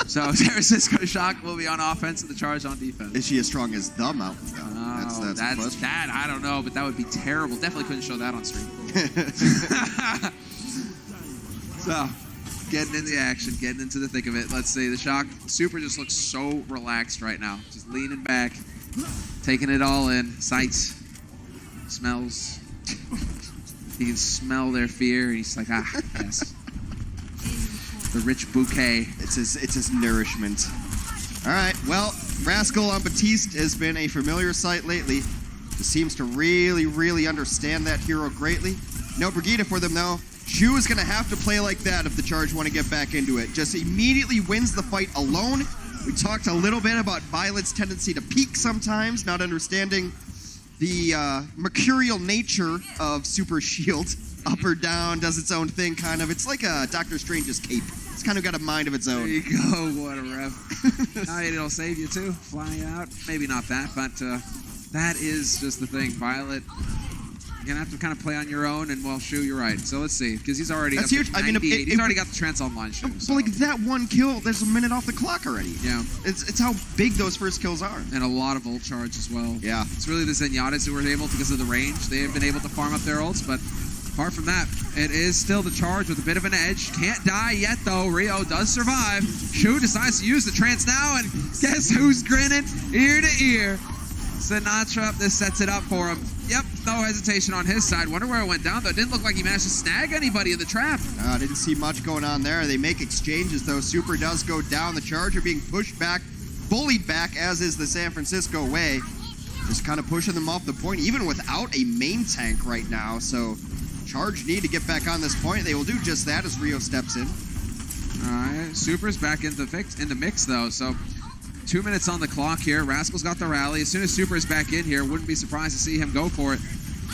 So, San Francisco Shock will be on offense and the Charge on defense. Is she as strong as the mountain, though? Oh, that's that. I don't know, but that would be terrible. Definitely couldn't show that on stream. So, getting in the action, getting into the thick of it. Let's see, the Shock Super just looks so relaxed right now. Just leaning back, taking it all in. Sights, smells. He can smell their fear, and he's like, yes. The rich bouquet. It's his nourishment. All right, well, Rascal on Batiste has been a familiar sight lately. He seems to really, really understand that hero greatly. No Brigitte for them, though. Shu is going to have to play like that if the Charge want to get back into it. Just immediately wins the fight alone. We talked a little bit about Viol2t's tendency to peek sometimes, not understanding the mercurial nature of Super Shield. Up or down, does its own thing, kind of. It's like a Doctor Strange's cape. It's kind of got a mind of its own. There you go, what a ref. Now it'll save you, too. Flying out. Maybe not that, but that is just the thing. Viol2t, you're going to have to kind of play on your own, and, well, Shu, you're right. So let's see, because he's already That's up huge. to I mean, he's already got the trance online, Shu. But, like, that one kill, there's a minute off the clock already. Yeah. It's how big those first kills are. And a lot of ult charge as well. Yeah. It's really the Zenyattes who were able, because of the range, they have been able to farm up their ults, but apart from that, it is still the Charge with a bit of an edge. Can't die yet, though. Rio does survive. Shu decides to use the trance now, and guess who's grinning ear to ear? Sinatra, this sets it up for him. Yep, no hesitation on his side. Wonder where it went down, though. Didn't look like he managed to snag anybody in the trap. Didn't see much going on there. They make exchanges, though. Super does go down. The Charge are being pushed back, bullied back, as is the San Francisco way. Just kind of pushing them off the point, even without a main tank right now. So Charge need to get back on this point. They will do just that as Rio steps in. All right, Super's back in the mix, though. So 2 minutes on the clock here. Rascal's got the rally. As soon as Super is back in here, wouldn't be surprised to see him go for it.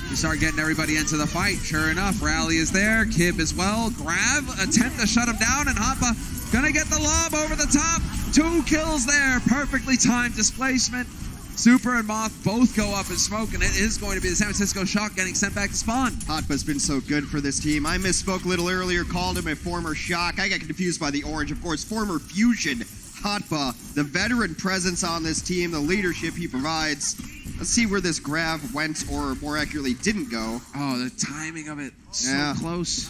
You start getting everybody into the fight. Sure enough, Rally is there. Kib as well. Grab, attempt to shut him down, and Hoppa gonna get the lob over the top. 2 kills there. Perfectly timed displacement. Super and Moth both go up in smoke, and it is going to be the San Francisco Shock getting sent back to spawn. Hotpa's been so good for this team. I misspoke a little earlier, called him a former Shock. I got confused by the orange, of course. Former Fusion Hotpa, the veteran presence on this team, the leadership he provides. Let's see where this grab went, or more accurately, didn't go. Oh, the timing of it, so Yeah. close.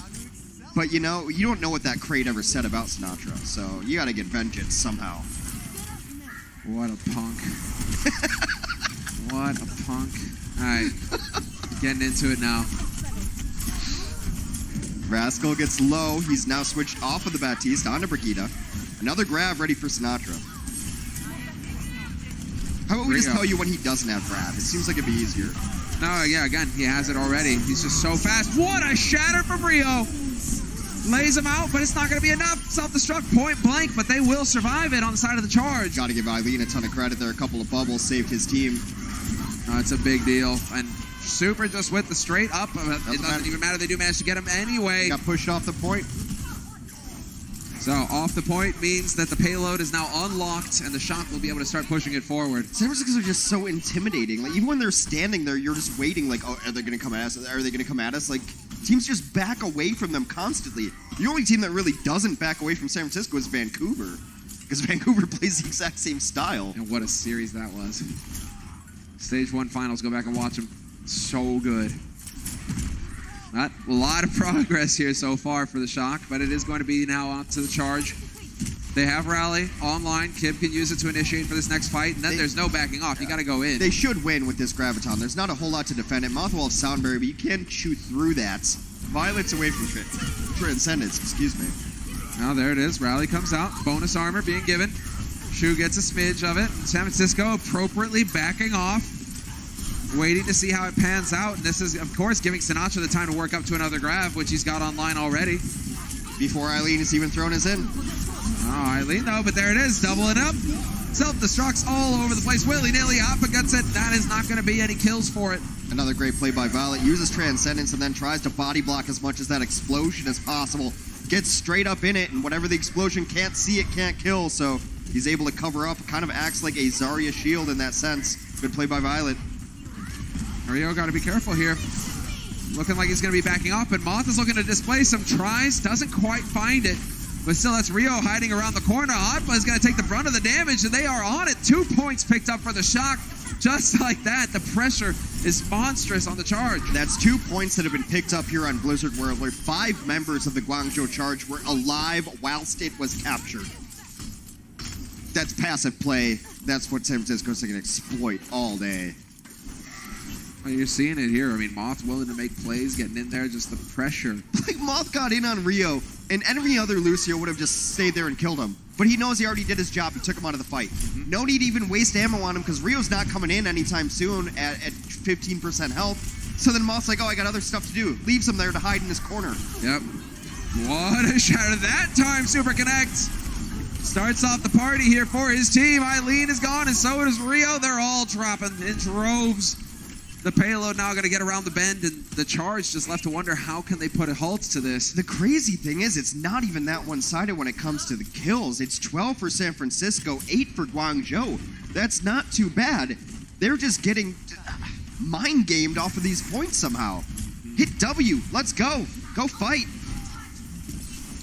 But you know, you don't know what that crate ever said about Sinatra, so you gotta get vengeance somehow. What a punk. What a punk. All right, getting into it now. Rascal gets low. He's now switched off of the Baptiste onto Brigida. Another grab ready for Sinatra. How about we just tell you when he doesn't have grab? It seems like it'd be easier. No, yeah, again, he has it already. He's just so fast. What a shatter from Rio. Lays him out, but it's not going to be enough. Self-destruct point blank, but they will survive it on the side of the charge. Got to give Eileen a ton of credit there. A couple of bubbles saved his team. It's a big deal. And Super just with the straight up. It doesn't even matter. They do manage to get him anyway. Got pushed off the point. So off the point means that the payload is now unlocked and the Shock will be able to start pushing it forward. San Francisco are just so intimidating. Like, even when they're standing there, you're just waiting like, oh, are they going to come at us? Are they going to come at us? Like, teams just back away from them constantly. The only team that really doesn't back away from San Francisco is Vancouver, because Vancouver plays the exact same style. And what a series that was. Stage 1 finals, go back and watch them. So good. Not a lot of progress here so far for the Shock, but it is going to be now on to the charge. They have Rally online. Kib can use it to initiate for this next fight, and then there's no backing off. You got to go in. They should win with this Graviton. There's not a whole lot to defend it. Moth will have Soundberry, but you can shoot through that. Violet's away from Transcendence, excuse me. Now there it is. Rally comes out. Bonus armor being given. Shu gets a smidge of it. San Francisco appropriately backing off, waiting to see how it pans out. And this is, of course, giving Sinatra the time to work up to another grab, which he's got online already. Before Eileen is even thrown us in. Oh, Eileen, though, but there it is. Doubling up. Self-destructs all over the place. Willy-nilly. Appa gets it. That is not going to be any kills for it. Another great play by Violet. Uses Transcendence and then tries to body block as much as that explosion as possible. Gets straight up in it, and whatever the explosion can't see, it can't kill. So he's able to cover up. Kind of acts like a Zarya shield in that sense. Good play by Violet. Rio got to be careful here. Looking like he's going to be backing off, and Moth is looking to displace him. Tries, doesn't quite find it. But still, that's Rio hiding around the corner. Atma is going to take the brunt of the damage, and they are on it. 2 points picked up for the Shock. Just like that, the pressure is monstrous on the charge. That's 2 points that have been picked up here on Blizzard World, where 5 members of the Guangzhou charge were alive whilst it was captured. That's passive play. That's what San Francisco's going to exploit all day. Well, you're seeing it here. I mean, Moth willing to make plays, getting in there, just the pressure. Like, Moth got in on Rio, and any other Lucio would have just stayed there and killed him. But he knows he already did his job. He took him out of the fight. No need to even waste ammo on him, because Rio's not coming in anytime soon at 15% health. So then Moth's like, oh, I got other stuff to do. Leaves him there to hide in his corner. Yep. What a shot of that time, Super Connects. Starts off the party here for his team. Eileen is gone, and so is Rio. They're all dropping in droves. The payload now going to get around the bend, and the charge just left to wonder how can they put a halt to this. The crazy thing is, it's not even that one-sided when it comes to the kills. It's 12 for San Francisco, 8 for Guangzhou. That's not too bad. They're just getting mind-gamed off of these points somehow. Hit W. Let's go. Go fight.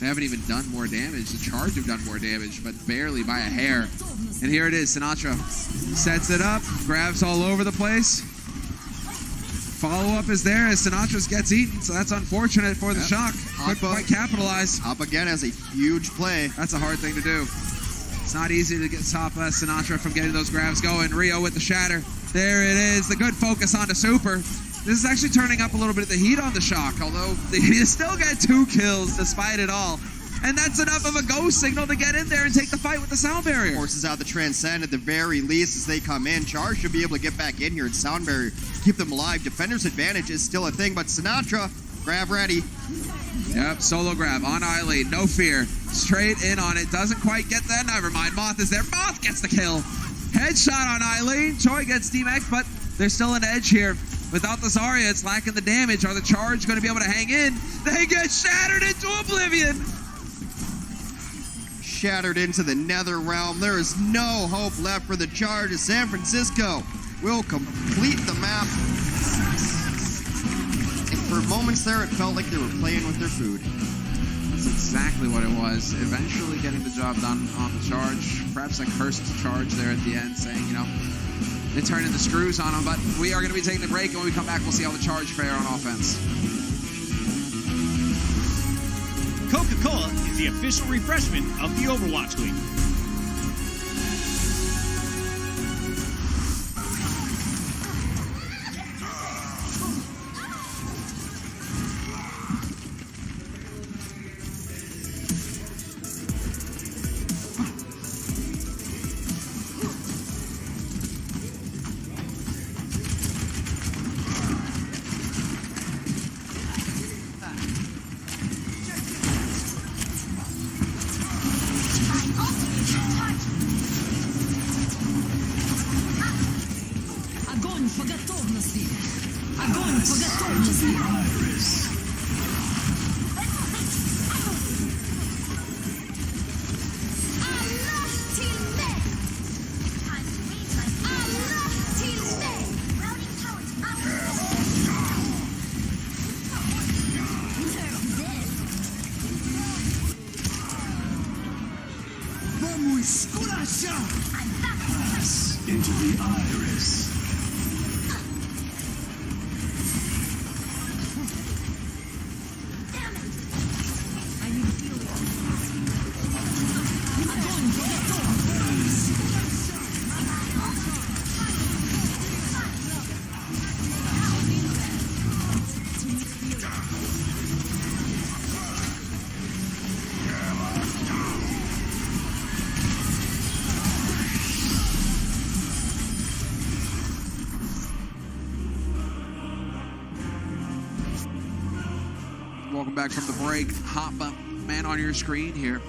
They haven't even done more damage. The charge have done more damage, but barely by a hair. And here it is. Sinatra sets it up, grabs all over the place. Follow-up is there as Sinatra gets eaten, so that's unfortunate for the Shock. Couldn't quite capitalize. Up again as a huge play. That's a hard thing to do. It's not easy to get stop Sinatra from getting those grabs going. Rio with the shatter. There it is. The good focus onto Super. This is actually turning up a little bit of the heat on the Shock, although they still got 2 kills despite it all. And that's enough of a go signal to get in there and take the fight with the sound barrier. Forces out the Transcend at the very least as they come in. Charge should be able to get back in here and sound barrier, keep them alive. Defender's advantage is still a thing, but Sinatra, grab ready. Yep, solo grab on Eileen, no fear. Straight in on it, doesn't quite get that. Never mind, Moth is there. Moth gets the kill. Headshot on Eileen. Choi gets DMX, but there's still an edge here. Without the Zarya, it's lacking the damage. Are the charge going to be able to hang in? They get shattered into oblivion. Shattered into the nether realm. There is no hope left for the charge as San Francisco will complete the map. And for moments there, it felt like they were playing with their food. That's exactly what it was. Eventually getting the job done on the charge. Perhaps a cursed charge there at the end, saying, you know, they turned in the screws on him. But we are going to be taking the break, and when we come back, we'll see how the charge fare on offense. Coca-Cola is the official refreshment of the Overwatch League. Pass into the iris. Welcome back from the break. Hoppa, man on your screen here,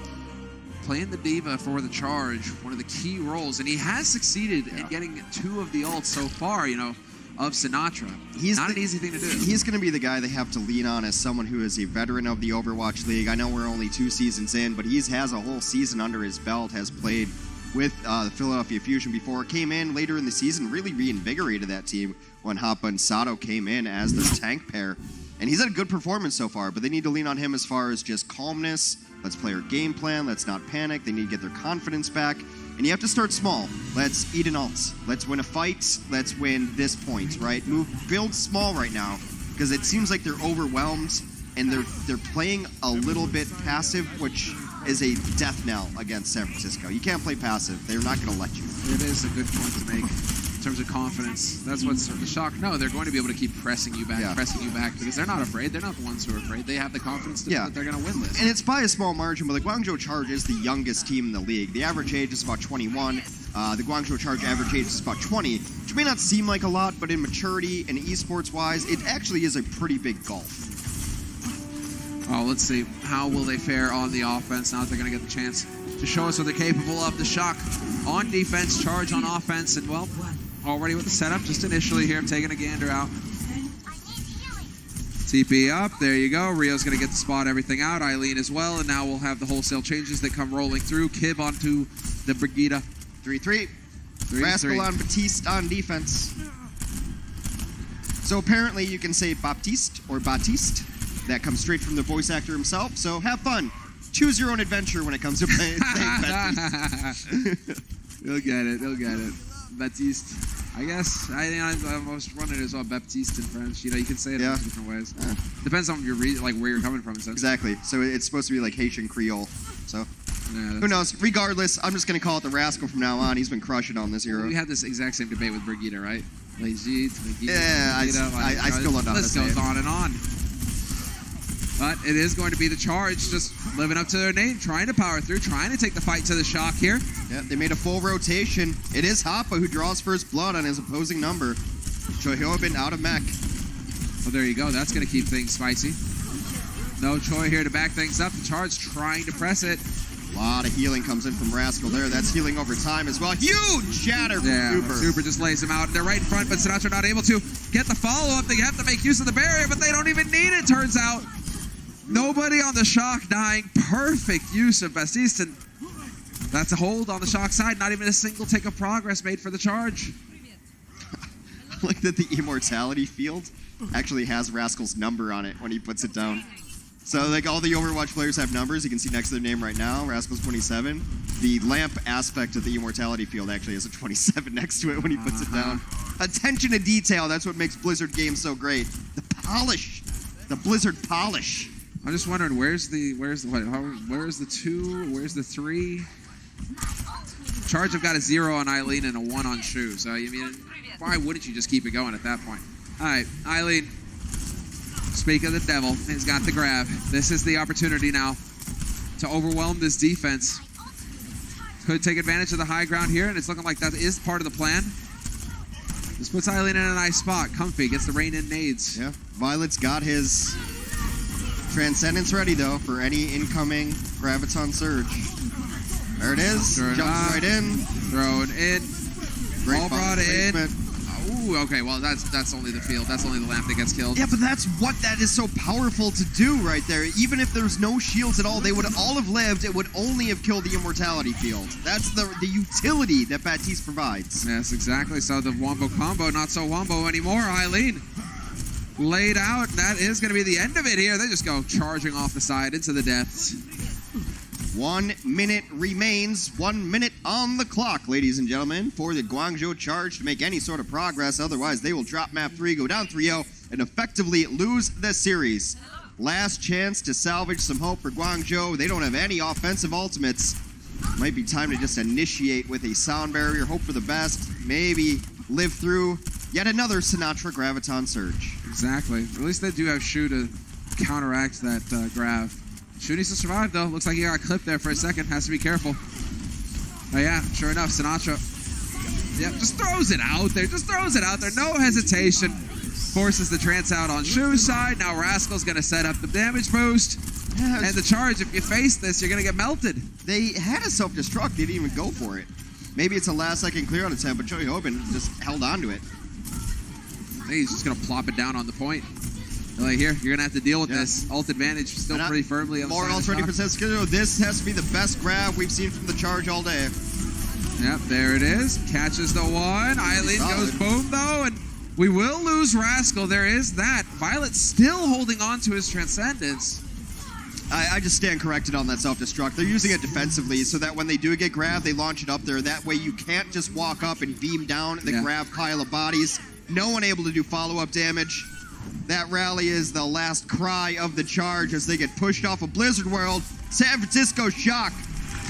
playing the diva for the charge, one of the key roles, and he has succeeded in getting 2 of the ults so far, you know, of Sinatra. Not an easy thing to do. He's going to be the guy they have to lean on as someone who is a veteran of the Overwatch League. I know we're only 2 seasons in, but he has a whole season under his belt, has played with the Philadelphia Fusion before, came in later in the season, really reinvigorated that team when Hoppa and Sato came in as the tank pair. And he's had a good performance so far, but they need to lean on him as far as just calmness. Let's play our game plan. Let's not panic. They need to get their confidence back. And you have to start small. Let's eat an ult. Let's win a fight. Let's win this point, right? Build small right now, because it seems like they're overwhelmed and they're playing a little bit passive, which is a death knell against San Francisco. You can't play passive. They're not going to let you. It is a good point to make in terms of confidence. That's what's the shock. No, they're going to be able to keep pressing you back, because they're not afraid. They're not the ones who are afraid. They have the confidence to know that they're going to win this. And it's by a small margin, but the Guangzhou Charge is the youngest team in the league. The average age is about 21. The Guangzhou Charge average age is about 20, which may not seem like a lot, but in maturity and esports-wise, it actually is a pretty big gulf. Oh, let's see. How will they fare on the offense now that they're going to get the chance to show us what they're capable of? The shock on defense, charge on offense, and, well, already with the setup, just initially here, taking a gander out. TP up, there you go. Rio's going to get the spot everything out. Eileen as well, and now we'll have the wholesale changes that come rolling through. Kib onto the Brigitte. 3-3. Rascal on Batiste on defense. So apparently you can say Baptiste or Batiste. That comes straight from the voice actor himself, so have fun. Choose your own adventure when it comes to playing Batiste. You'll get it. Baptiste. I guess I almost run it as well. Baptiste in French. You know, you can say it in different ways. Depends on your where you're coming from. Exactly. So it's supposed to be like Haitian Creole. So who knows? Regardless, I'm just gonna call it the Rascal from now on. He's been crushing on this hero. We had this exact same debate with Brigitte, right? Legit. Yeah, I still don't know. This goes on and on. But it is going to be the charge, just living up to their name, trying to power through, trying to take the fight to the shock here. Yeah, they made a full rotation. It is Hoppa who draws first blood on his opposing number. Chohyobin out of mech. Well, there you go. That's going to keep things spicy. No Choi here to back things up. The charge trying to press it. A lot of healing comes in from Rascal there. That's healing over time as well. Huge shatter from Super. Super just lays him out. They're right in front, but Sinatra not able to get the follow-up. They have to make use of the barrier, but they don't even need it, turns out. Nobody on the shock dying. Perfect use of Baptiste. And that's a hold on the shock side. Not even a single tick of progress made for the charge. I like that the immortality field actually has Rascal's number on it when he puts it down. So like all the Overwatch players have numbers. You can see next to their name right now. Rascal's 27. The lamp aspect of the immortality field actually has a 27 next to it when he puts it down. Attention to detail. That's what makes Blizzard games so great. The polish. The Blizzard polish. I'm just wondering where's the 2? Where's the 3? Charge have got a 0 on Eileen and a 1 on Shu. So I mean, why wouldn't you just keep it going at that point? All right, Eileen. Speak of the devil. He's got the grab. This is the opportunity now to overwhelm this defense. Could take advantage of the high ground here, and it's looking like that is part of the plan. This puts Eileen in a nice spot. Comfy gets the rain in nades. Yeah, Violet's got his Transcendence ready, though, for any incoming Graviton Surge. There it is. Jumps right in. Thrown in. Great All brought in. placement. Ooh, okay, well, that's only the field. That's only the lamp that gets killed. Yeah, but that's what that is so powerful to do right there. Even if there's no shields at all, they would all have lived. It would only have killed the immortality field. That's the utility that Baptiste provides. Yes, exactly. So the Wombo combo, not so Wombo anymore. Eileen laid out. That is going to be the end of it here. They just go charging off the side into the depths. 1 minute remains. 1 minute on the clock, ladies and gentlemen, for the Guangzhou charge to make any sort of progress. Otherwise, they will drop map 3, go down 3-0, and effectively lose the series. Last chance to salvage some hope for Guangzhou. They don't have any offensive ultimates. Might be time to just initiate with a sound barrier, hope for the best, maybe live through yet another Sinatra Graviton Surge. Exactly. At least they do have Shu to counteract that grav. Shu needs to survive, though. Looks like he got clipped there for a second. Has to be careful. Oh, yeah, sure enough, Sinatra. Yep, just throws it out there. Just throws it out there. No hesitation. Forces the trance out on Shu's side. Now Rascal's going to set up the damage boost. Yeah, and the charge. If you face this, you're going to get melted. They had a self-destruct. They didn't even go for it. Maybe it's a last-second clear on attempt, but Choi Hoban just held on to it. I think he's just going to plop it down on the point. Like, here, you're going to have to deal with this. Ult advantage still pretty firmly on the more side. More ult 20%. This has to be the best grab we've seen from the charge all day. Yep, there it is. Catches the one. Eileen goes boom, though, and we will lose Rascal. There is that. Violet still holding on to his Transcendence. I just stand corrected on that self-destruct. They're using it defensively so that when they do get grabbed, they launch it up there. That way you can't just walk up and beam down the grab pile of bodies. No one able to do follow-up damage. That rally is the last cry of the charge as they get pushed off of Blizzard World. San Francisco Shock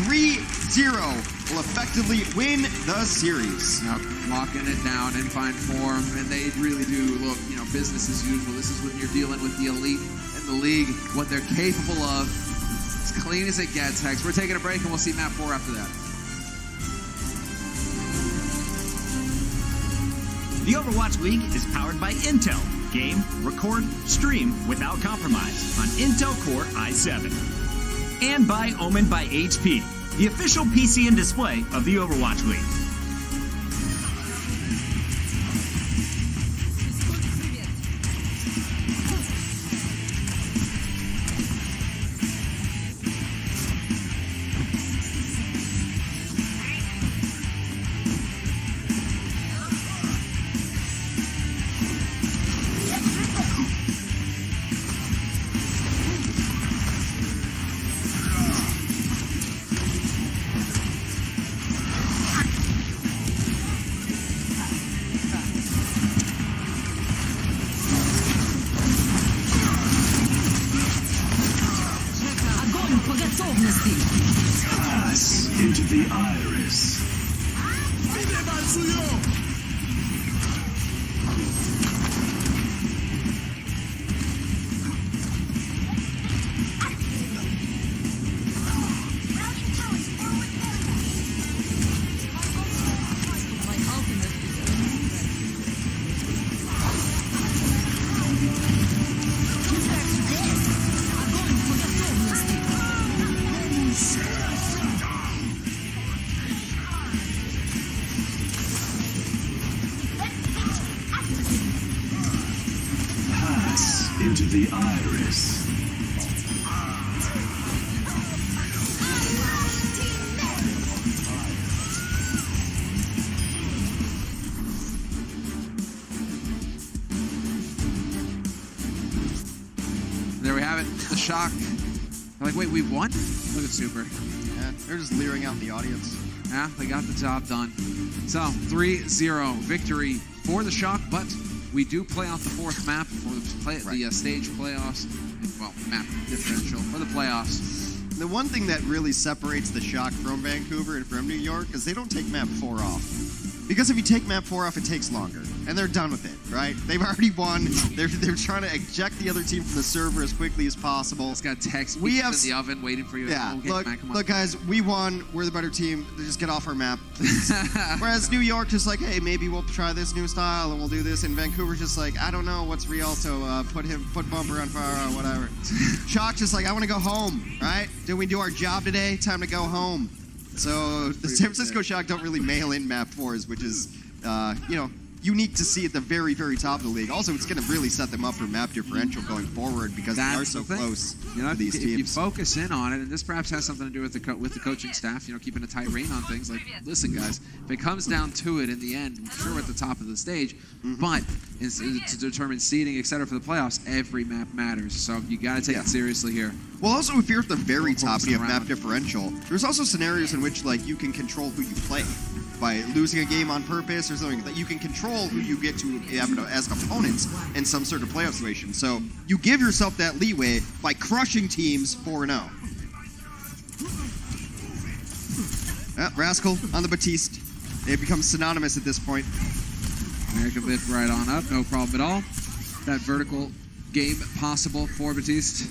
3-0 will effectively win the series. Yep, locking it down in fine form, and they really do look, business as usual. This is when you're dealing with the elite in the league, what they're capable of. As clean as it gets, Hex. We're taking a break, and we'll see map 4 after that. The Overwatch League is powered by Intel. Game, record, stream without compromise on Intel Core i7. And by Omen by HP, the official PC and display of the Overwatch League. Pass into the iris. Into the iris. There we have it. The shock. They're like, wait, we won? Look at Super. Yeah, they're just leering out in the audience. Yeah, they got the job done. So, 3-0 victory for the Shock, but we do play out the fourth map for the stage playoffs. Well, map differential for the playoffs. The one thing that really separates the Shock from Vancouver and from New York is they don't take map 4 off. Because if you take map 4 off, it takes longer. And they're done with it, right? They've already won. They're trying to eject the other team from the server as quickly as possible. It's got text we have in the oven waiting for you. Yeah, Okay, look, guys, we won. We're the better team. Just get off our map, please. Whereas New York just like, hey, maybe we'll try this new style and we'll do this. And Vancouver's just like, I don't know, what's Viol2t? Put Bumper on fire or whatever. Shock just like, I want to go home, right? Did we do our job today? Time to go home. So the San Francisco Shock don't really mail in map 4s, which is, unique to see at the very, very top of the league. Also, it's going to really set them up for map differential going forward because they are so close to these teams. If you focus in on it, and this perhaps has something to do with the coaching staff, keeping a tight rein on things. Like, listen, guys, if it comes down to it in the end, I'm sure we're at the top of the stage, but to determine seeding, etc., for the playoffs, every map matters. So you got to take it seriously here. Well, also, if you're at the very top and you have map differential, there's also scenarios in which you can control who you play. By losing a game on purpose or something, that you can control who you get to as opponents in some sort of playoff situation. So you give yourself that leeway by crushing teams 4-0. Rascal on the Batiste. They become synonymous at this point. American Bit right on up, no problem at all. That vertical game possible for Batiste.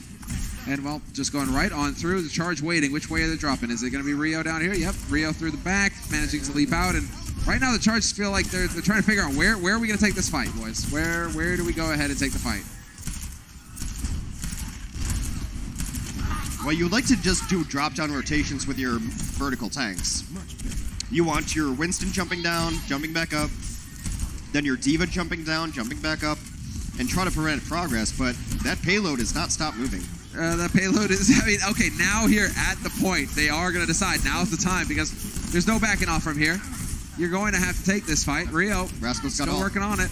And, well, just going right on through. The charge waiting. Which way are they dropping? Is it going to be Rio down here? Yep, Rio through the back, managing to leap out. And right now the Charge feel like they're trying to figure out where are we going to take this fight, boys? Where do we go ahead and take the fight? Well, you'd like to just do drop-down rotations with your vertical tanks. You want your Winston jumping down, jumping back up, then your Diva jumping down, jumping back up, and try to prevent progress, but that payload has not stopped moving. That payload is, okay, now here at the point, they are going to decide. Now's the time because there's no backing off from here. You're going to have to take this fight. Rio, Rascal's still working on it.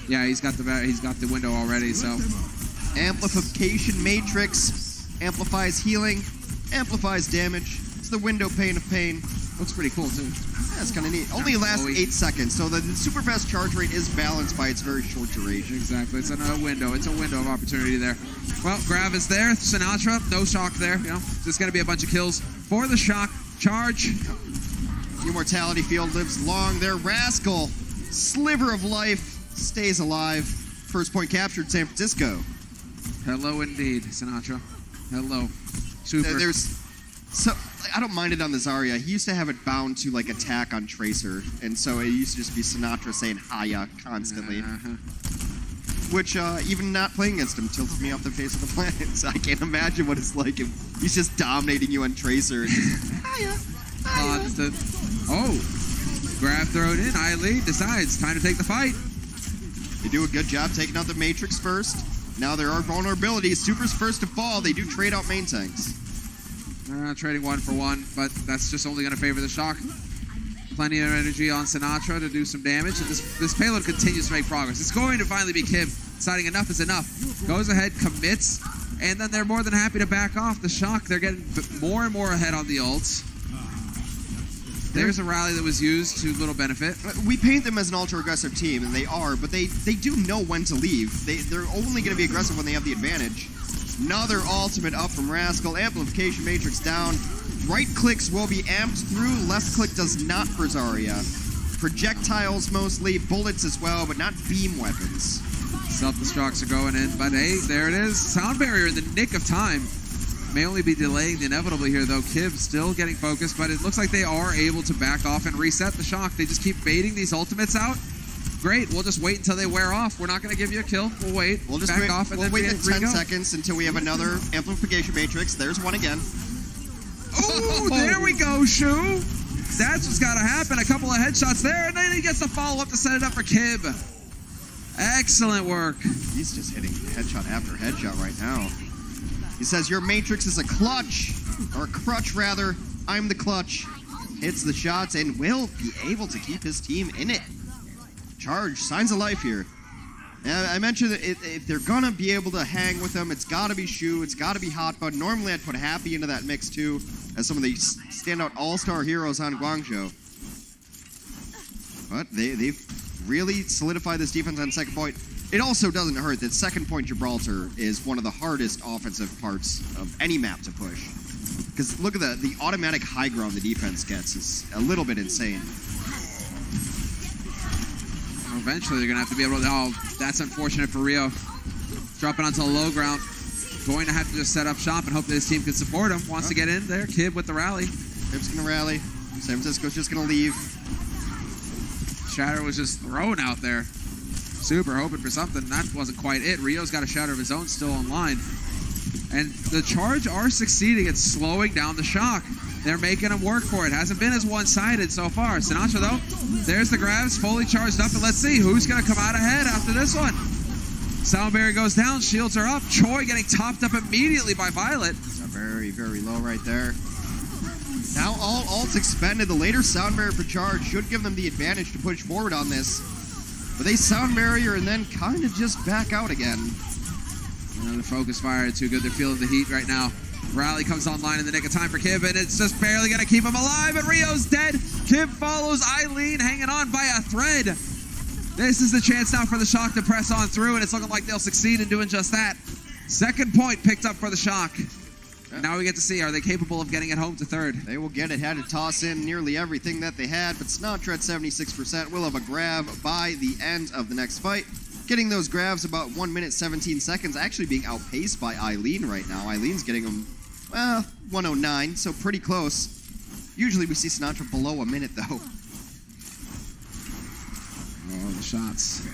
Yeah, he's got the window already, so. Amplification Matrix amplifies healing, amplifies damage. It's the window pane of pain. Looks pretty cool, too. Yeah, it's kind of neat. Only lasts 8 seconds, so the super fast charge rate is balanced by its very short duration. Exactly. It's a window. It's a window of opportunity there. Well, Grav is there. Sinatra, no shock there. Just going to be a bunch of kills for the Shock. Charge. Immortality Field lives long there. Rascal, sliver of life, stays alive. First point captured, San Francisco. Hello indeed, Sinatra. Hello. Super. I don't mind it on the Zarya. He used to have it bound to attack on Tracer, and so it used to just be Sinatra saying "Hiya" constantly. Which even not playing against him tilts me off the face of the planet. So I can't imagine what it's like if he's just dominating you on Tracer and just "Hiya." Constant. Oh, grab thrown in. I lead. Decides time to take the fight. They do a good job taking out the Matrix first. Now there are vulnerabilities. Super's first to fall. They do trade out main tanks. Trading 1 for 1, but that's just only going to favor the Shock. Plenty of energy on Sinatra to do some damage, and this payload continues to make progress. It's going to finally be Kib deciding enough is enough. Goes ahead, commits, and then they're more than happy to back off. The Shock, they're getting more and more ahead on the ults. There's a rally that was used to little benefit. We paint them as an ultra-aggressive team, and they are, but they do know when to leave. They're only going to be aggressive when they have the advantage. Another ultimate up from Rascal. Amplification Matrix down. Right clicks will be amped through. Left click does not for Zarya. Projectiles mostly. Bullets as well, but not beam weapons. Self-destructs are going in, but hey, there it is. Sound barrier in the nick of time. May only be delaying the inevitable here, though. Kib still getting focused, but it looks like they are able to back off and reset the Shock. They just keep baiting these ultimates out. Great, we'll just wait until they wear off. We're not going to give you a kill. We'll wait. We'll just back off and we'll then wait the 10 seconds until we have another Amplification Matrix. There's one again. Oh, there we go, Shu. That's what's got to happen. A couple of headshots there, and then he gets the follow-up to set it up for Kib. Excellent work. He's just hitting headshot after headshot right now. He says, your Matrix is a clutch, or a crutch, rather. I'm the clutch. Hits the shots and will be able to keep his team in it. Charge, signs of life here. I mentioned that if they're gonna be able to hang with them, it's gotta be Shu, it's gotta be Hot Bud. Normally I'd put Happy into that mix too, as some of the standout all-star heroes on Guangzhou. But they've really solidified this defense on second point. It also doesn't hurt that second point Gibraltar is one of the hardest offensive parts of any map to push. Because look at the automatic high ground the defense gets is a little bit insane. Eventually, they're going to have to be able to... Oh, that's unfortunate for Rio. Dropping onto the low ground. Going to have to just set up shop and hope that his team can support him. Wants to get in there. Kid with the rally. Kid's going to rally. San Francisco's just going to leave. Shatter was just thrown out there. Super hoping for something. That wasn't quite it. Rio's got a Shatter of his own still online. And the Charge are succeeding at slowing down the Shock. They're making him work for it. Hasn't been as one-sided so far. Sinatra, though, there's the grabs, fully charged up. And let's see who's going to come out ahead after this one. Soundberry goes down. Shields are up. Choi getting topped up immediately by Violet. So very, very low right there. Now all ults expended. The later Sound Barrier for Charge should give them the advantage to push forward on this. But they Sound Barrier and then kind of just back out again. Another focus fire. Too good. They're feeling the heat right now. Rally comes online in the nick of time for Kib, and it's just barely going to keep him alive, and Rio's dead. Kib follows Eileen, hanging on by a thread. This is the chance now for the Shock to press on through, and it's looking like they'll succeed in doing just that. Second point picked up for the Shock. Now we get to see, are they capable of getting it home to third? They will get it. Had to toss in nearly everything that they had, but Sinatra at 76% will have a grab by the end of the next fight. Getting those grabs about 1 minute 17 seconds, actually being outpaced by Eileen right now. Eileen's getting them, well, 109, so pretty close. Usually we see Sinatra below a minute, though. Oh, the shots.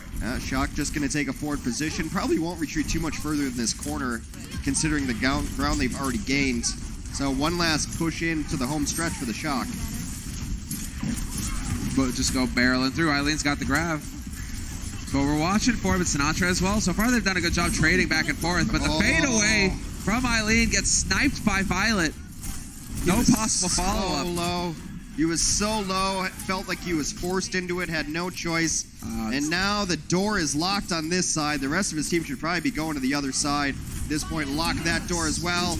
Shock just going to take a forward position. Probably won't retreat too much further in this corner, considering the ground they've already gained. So one last push in to the home stretch for the Shock. But just go barreling through. Eileen's got the grab. But we're watching for him at Sinatra as well. So far, they've done a good job trading back and forth. But the fadeaway from Eileen gets sniped by Violet. No possible follow-up. So low. He was so low. It felt like he was forced into it. Had no choice. And now the door is locked on this side. The rest of his team should probably be going to the other side. At this point, lock that door as well.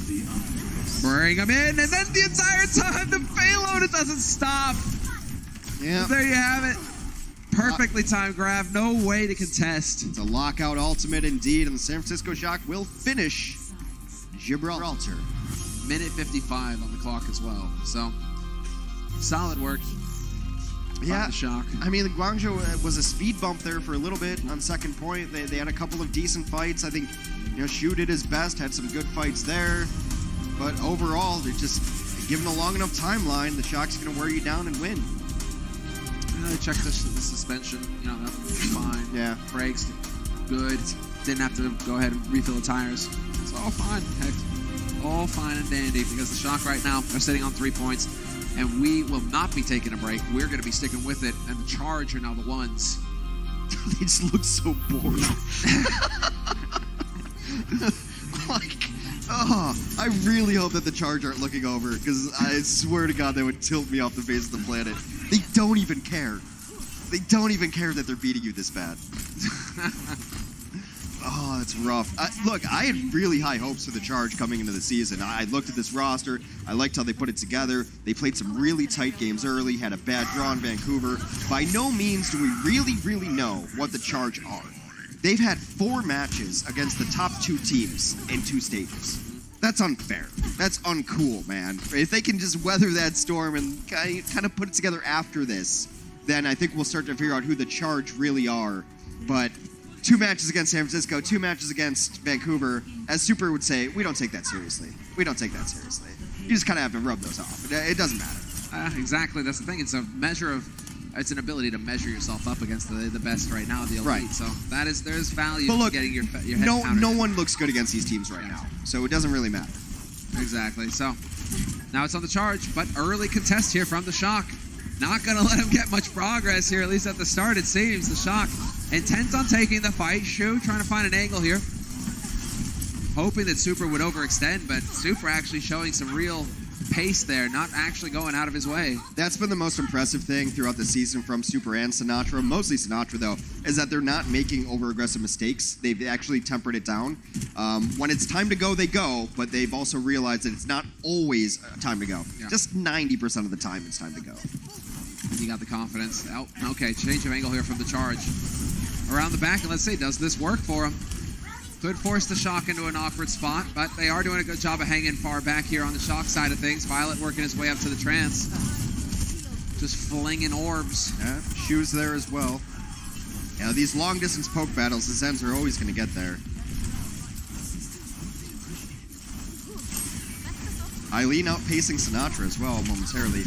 Bring him in. And then the entire time, the payload, it doesn't stop. Yeah. There you have it. Perfectly timed grab, no way to contest. It's a lockout ultimate indeed, and the San Francisco Shock will finish Gibraltar. Minute 55 on the clock as well. So, solid work. Yeah, the Shock. I mean, Guangzhou was a speed bump there for a little bit on second point. They had a couple of decent fights. I think, Shu did his best, had some good fights there. But overall, they're just given a long enough timeline, the Shock's going to wear you down and win. They checked the suspension, that was fine. Yeah. Brakes, good. Didn't have to go ahead and refill the tires. It's all fine. Heck, all fine and dandy because the Shock right now are sitting on 3 points, and we will not be taking a break. We're going to be sticking with it, and the Charge are now the ones. They just look so bored. I really hope that the Charge aren't looking over, because I swear to God, they would tilt me off the face of the planet. They don't even care. They don't even care that they're beating you this bad. Oh, it's rough. Look, I had really high hopes for the Charge coming into the season. I looked at this roster. I liked how they put it together. They played some really tight games early, had a bad draw in Vancouver. By no means do we really, really know what the Charge are. They've had 4 matches against the top 2 teams in 2 stages. That's unfair. That's uncool, man. If they can just weather that storm and kind of put it together after this, then I think we'll start to figure out who the Charge really are. But 2 matches against San Francisco, 2 matches against Vancouver, as Super would say, we don't take that seriously. We don't take that seriously. You just kind of have to rub those off. It doesn't matter. Exactly. That's the thing. It's a measure of... It's an ability to measure yourself up against the best right now, the elite. Right. So there's value but look, to getting your head counted. No one looks good against these teams right now, so it doesn't really matter. Exactly. So now it's on the Charge, but early contest here from the Shock. Not going to let him get much progress here, at least at the start, it seems. The Shock intent on taking the fight. Shu trying to find an angle here. Hoping that Super would overextend, but Super actually showing some real pace there, not actually going out of his way. That's been the most impressive thing throughout the season from Super and Sinatra, mostly Sinatra though, is that they're not making over-aggressive mistakes. They've actually tempered it down. When it's time to go, they go, but they've also realized that it's not always time to go. Yeah. Just 90% of the time it's time to go. You got the confidence. Oh, okay, change of angle here from the charge. Around the back, and let's see, does this work for him? Could force the Shock into an awkward spot, but they are doing a good job of hanging far back here on the Shock side of things. Viol2t working his way up to the trance. Just flinging orbs. Yeah, Shu's there as well. Yeah, these long-distance poke battles, the Zens are always going to get there. Eileen outpacing Sinatra as well momentarily.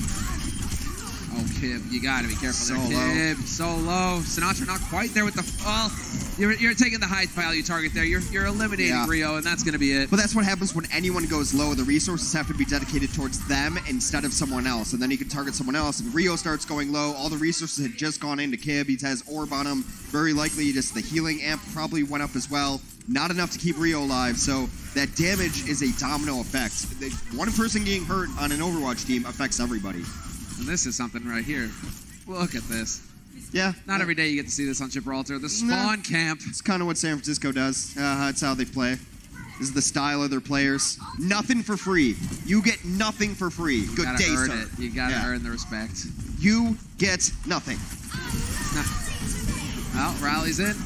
Oh, Kib, you got to be careful So there. Kib, so low. Sinatra not quite there with the... Well, you're taking the high value target there. You're eliminating Rio, and that's going to be it. But that's what happens when anyone goes low. The resources have to be dedicated towards them instead of someone else. And then you can target someone else. And Rio starts going low. All the resources had just gone into Kib. He has orb on him. Very likely just the healing amp probably went up as well. Not enough to keep Rio alive. So that damage is a domino effect. One person getting hurt on an Overwatch team affects everybody. And this is something right here. Look at this. Yeah. Not every day you get to see this on Gibraltar. The spawn camp. It's kind of what San Francisco does. It's how they play. This is the style of their players. Nothing for free. You get nothing for free. Good day, earn sir. it. You gotta earn the respect. You get nothing. Well, rallies in.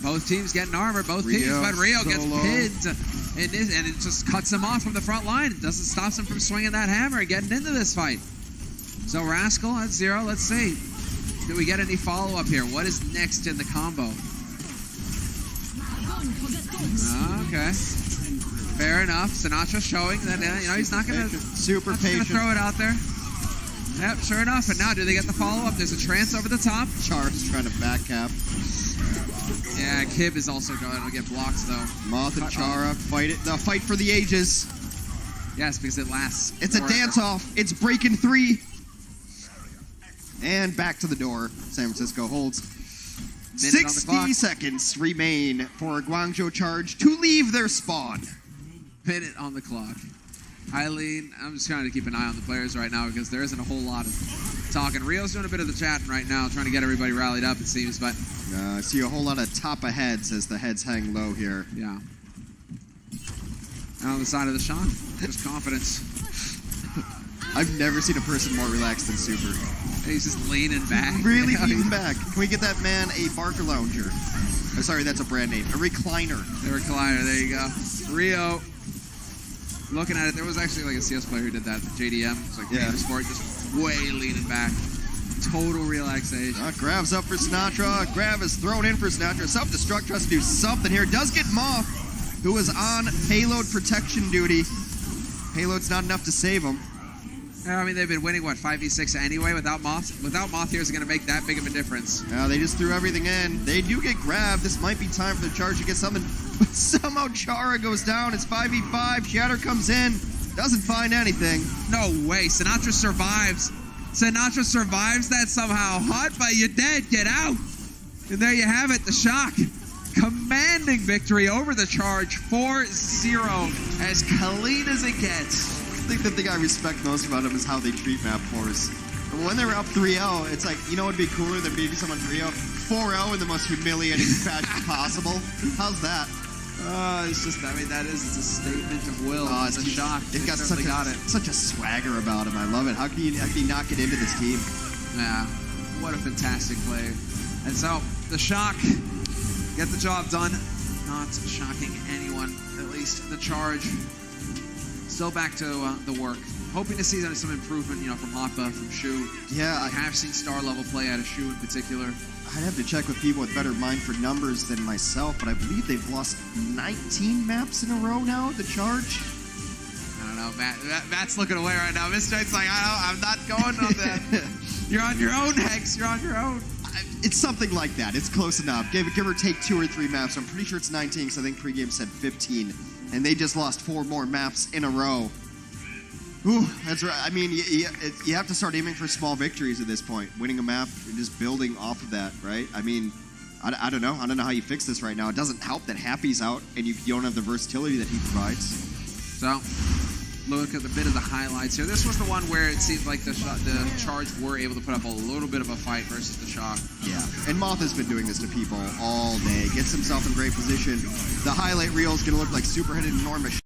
Both teams getting armor. Both teams, but Rio gets pinned. And it just cuts him off from the front line. It doesn't stop him from swinging that hammer and getting into this fight. So Rascal at 0. Let's see. Do we get any follow-up here? What is next in the combo? Okay. Fair enough. Sinatra showing that he's not going to throw it out there. Yep, sure enough. And now do they get the follow-up? There's a trance over the top. Char's trying to back cap. Yeah, Kib is also going to get blocked, though. Moth and Chara fight it. The fight for the ages. Yes, because it lasts. It's a dance-off. It's breaking 3. And back to the door. San Francisco holds. 60 seconds remain for Guangzhou Charge to leave their spawn. Minute on the clock. Eileen, I'm just trying to keep an eye on the players right now because there isn't a whole lot of talking. Rio's doing a bit of the chatting right now, trying to get everybody rallied up, it seems, but... I see a whole lot of top of heads as the heads hang low here. Yeah. And on the side of the Shock, just confidence. I've never seen a person more relaxed than Super. He's just leaning back. Really leaning back. Can we get that man a Barker Lounger? Oh, sorry, that's a brand name. A recliner. The recliner, there you go. Rio, looking at it, there was actually like a CS player who did that, JDM. It's like Game Sport, just way leaning back. Total relaxation. Grav's up for Sinatra. Grav is thrown in for Sinatra. Self-destruct tries to do something here. Does get Moth, who was on payload protection duty. Payload's not enough to save him. I mean, they've been winning, 5v6 anyway without Moth? Without Moth here is going to make that big of a difference. Yeah, they just threw everything in. They do get grabbed. This might be time for the Charge to get something. But somehow Chara goes down. It's 5v5. Shatter comes in. Doesn't find anything. No way. Sinatra survives. Sinatra survives that somehow. Hot, but you're dead. Get out. And there you have it. The Shock. Commanding victory over the Charge. 4-0. As clean as it gets. I think the thing I respect most about them is how they treat map 4s. When they were up 3-0, it's like, you know what would be cooler than beating someone 3-0? 4-0 in the most humiliating fashion possible. How's that? It's just, I mean, it's a statement of will. It's a Shock. It's got such a swagger about him. I love it. How can you not get into this team? Yeah, what a fantastic player. And so, the Shock get the job done. Not shocking anyone, at least the Charge. Still back to the work. Hoping to see some improvement, from Hotba, from Shu. Yeah, I have seen star level play out of Shu in particular. I'd have to check with people with better mind for numbers than myself, but I believe they've lost 19 maps in a row now, the Charge. I don't know, Matt's looking away right now. Mr. It's like, I'm not going on that. You're on your own, Hex. You're on your own. It's something like that. It's close enough. Give or take 2 or 3 maps. I'm pretty sure it's 19 because I think pregame said 15. And they just lost 4 more maps in a row. Ooh, that's right. I mean, you have to start aiming for small victories at this point. Winning a map and just building off of that, right? I mean, I don't know. I don't know how you fix this right now. It doesn't help that Happy's out and you don't have the versatility that he provides. So, look at a bit of the highlights here. This was the one where it seemed like the Charge were able to put up a little bit of a fight versus the Shock. Yeah, and Moth has been doing this to people all day. Gets himself in great position. The highlight reel is going to look like super-headed enormous.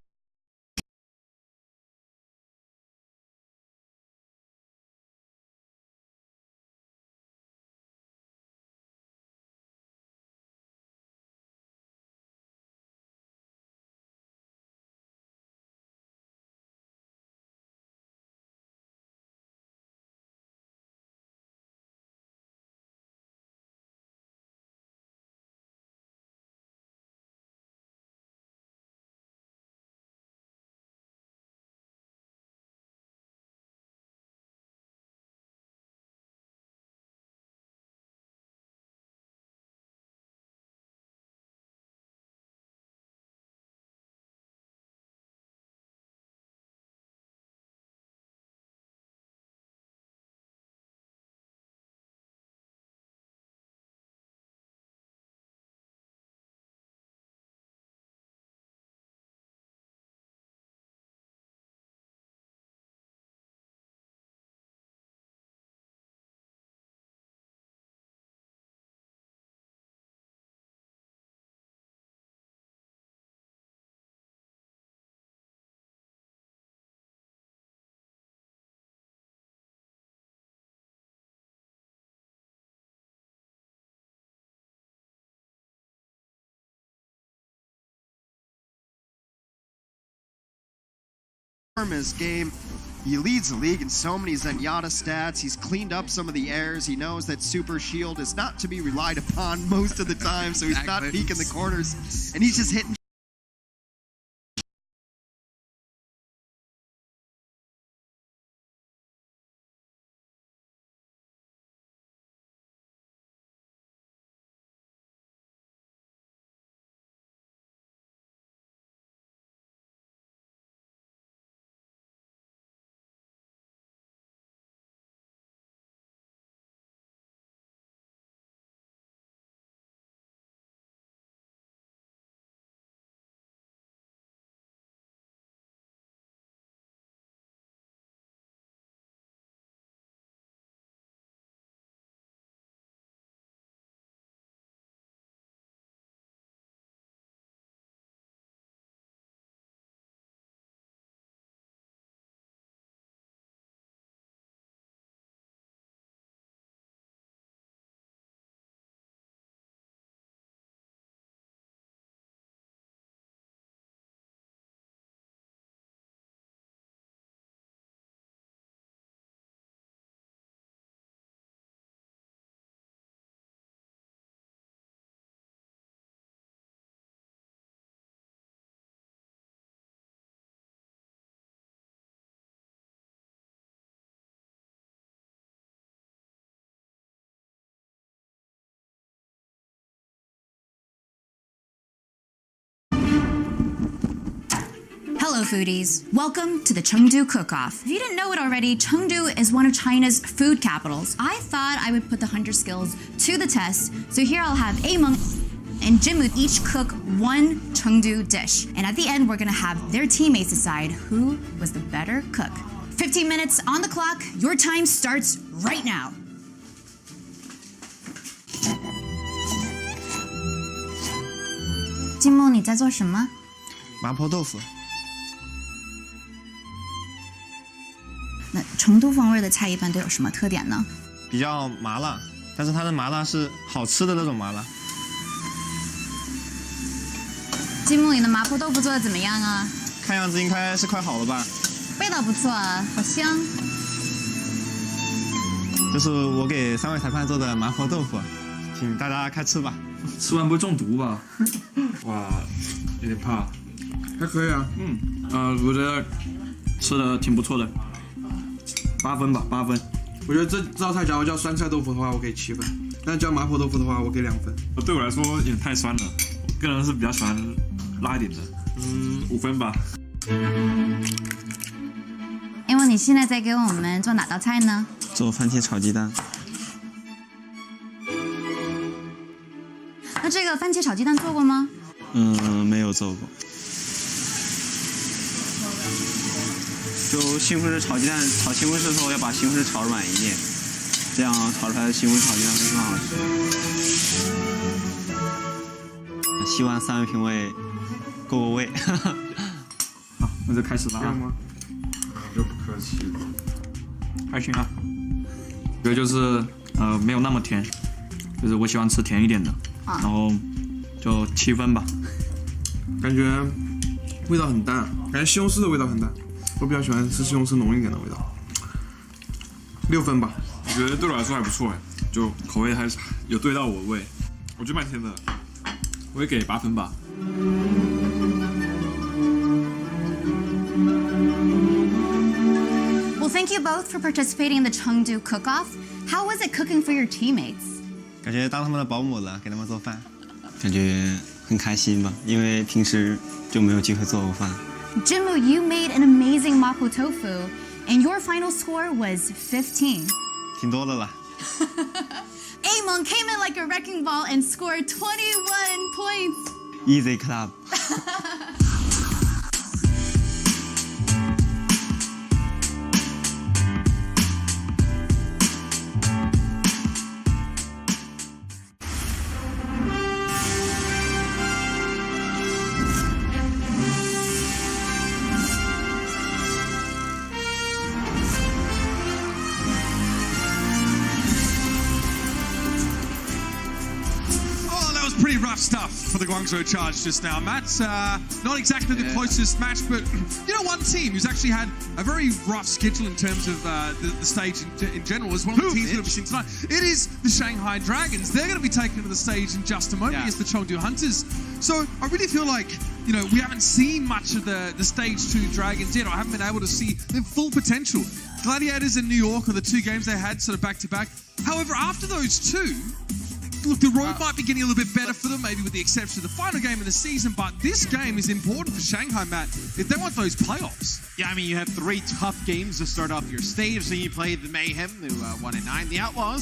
His game. He leads the league in so many Zenyatta stats. He's cleaned up some of the errors. He knows that Super Shield is not to be relied upon most of the time, so he's not peeking the corners. And he's just hitting. Hello foodies, welcome to the Chengdu Cook-Off. If you didn't know it already, Chengdu is one of China's food capitals. I thought I would put the hunter skills to the test, so here I'll have Among and Jinmu each cook one Chengdu dish. And at the end, we're gonna have their teammates decide who was the better cook. 15 minutes on the clock, your time starts right now. Jinmu, 你在做什么？麻婆豆腐。那成都风味的菜一般都有什么特点呢？比较麻辣，但是它的麻辣是好吃的那种麻辣。金木，你的麻婆豆腐做的怎么样啊？看样子应该是快好了吧？味道不错啊，好香。这是我给3位裁判做的麻婆豆腐，请大家开吃吧。吃完不会中毒吧？哇，有点怕。还可以啊，我觉得吃的挺不错的，8分吧，8分。我觉得这道菜假如叫酸菜豆腐的话，我给7分；但叫麻婆豆腐的话，我给2分。对我来说有点太酸了，我个人是比较喜欢辣一点的，5分吧。因为你现在在给我们做哪道菜呢？做番茄炒鸡蛋。那这个番茄炒鸡蛋做过吗？没有做过。就西红柿炒鸡蛋，炒西红柿的时候要把西红柿炒软一点，这样炒出来的西红柿炒鸡蛋会更好吃。希望3位评委够个味。好，那就开始了啊！就不客气了，还行啊。觉得就是没有那么甜，就是我喜欢吃甜一点的，然后就7分吧。感觉味道很淡，感觉西红柿的味道很淡，我比较喜欢吃西红柿浓一点的味道。6分吧，我觉得对我来说还不错哎，就口味还是有对到我的胃，我觉得蛮甜的，我会给8分吧。Well, thank you both for participating in the Chengdu cook-off. How was it cooking for your teammates? 感觉当他们的保姆了，给他们做饭，感觉很开心吧，因为平时就没有机会做过饭。Jinmu, you made an amazing mapo tofu, and your final score was 15. 挺多的了。Amon came in like a wrecking ball and scored 21 points. Easy club. Pretty rough stuff for the Guangzhou Charge just now, Matt. Not exactly the closest match, but you know, one team who's actually had a very rough schedule in terms of the stage in general is one of the teams we'll be seeing tonight. It is the Shanghai Dragons. They're going to be taken to the stage in just a moment against the Chengdu Hunters. So I really feel like, you know, we haven't seen much of the Stage 2 Dragons yet, or haven't been able to see their full potential. Gladiators and New York are the two games they had sort of back-to-back. However, after those two, look, the road might be getting a little bit better for them, maybe with the exception of the final game of the season, but this game is important for Shanghai, Matt, if they want those playoffs. Yeah, I mean, you have 3 tough games to start off your stage. Then you play the Mayhem, who won at 9, the Outlaws.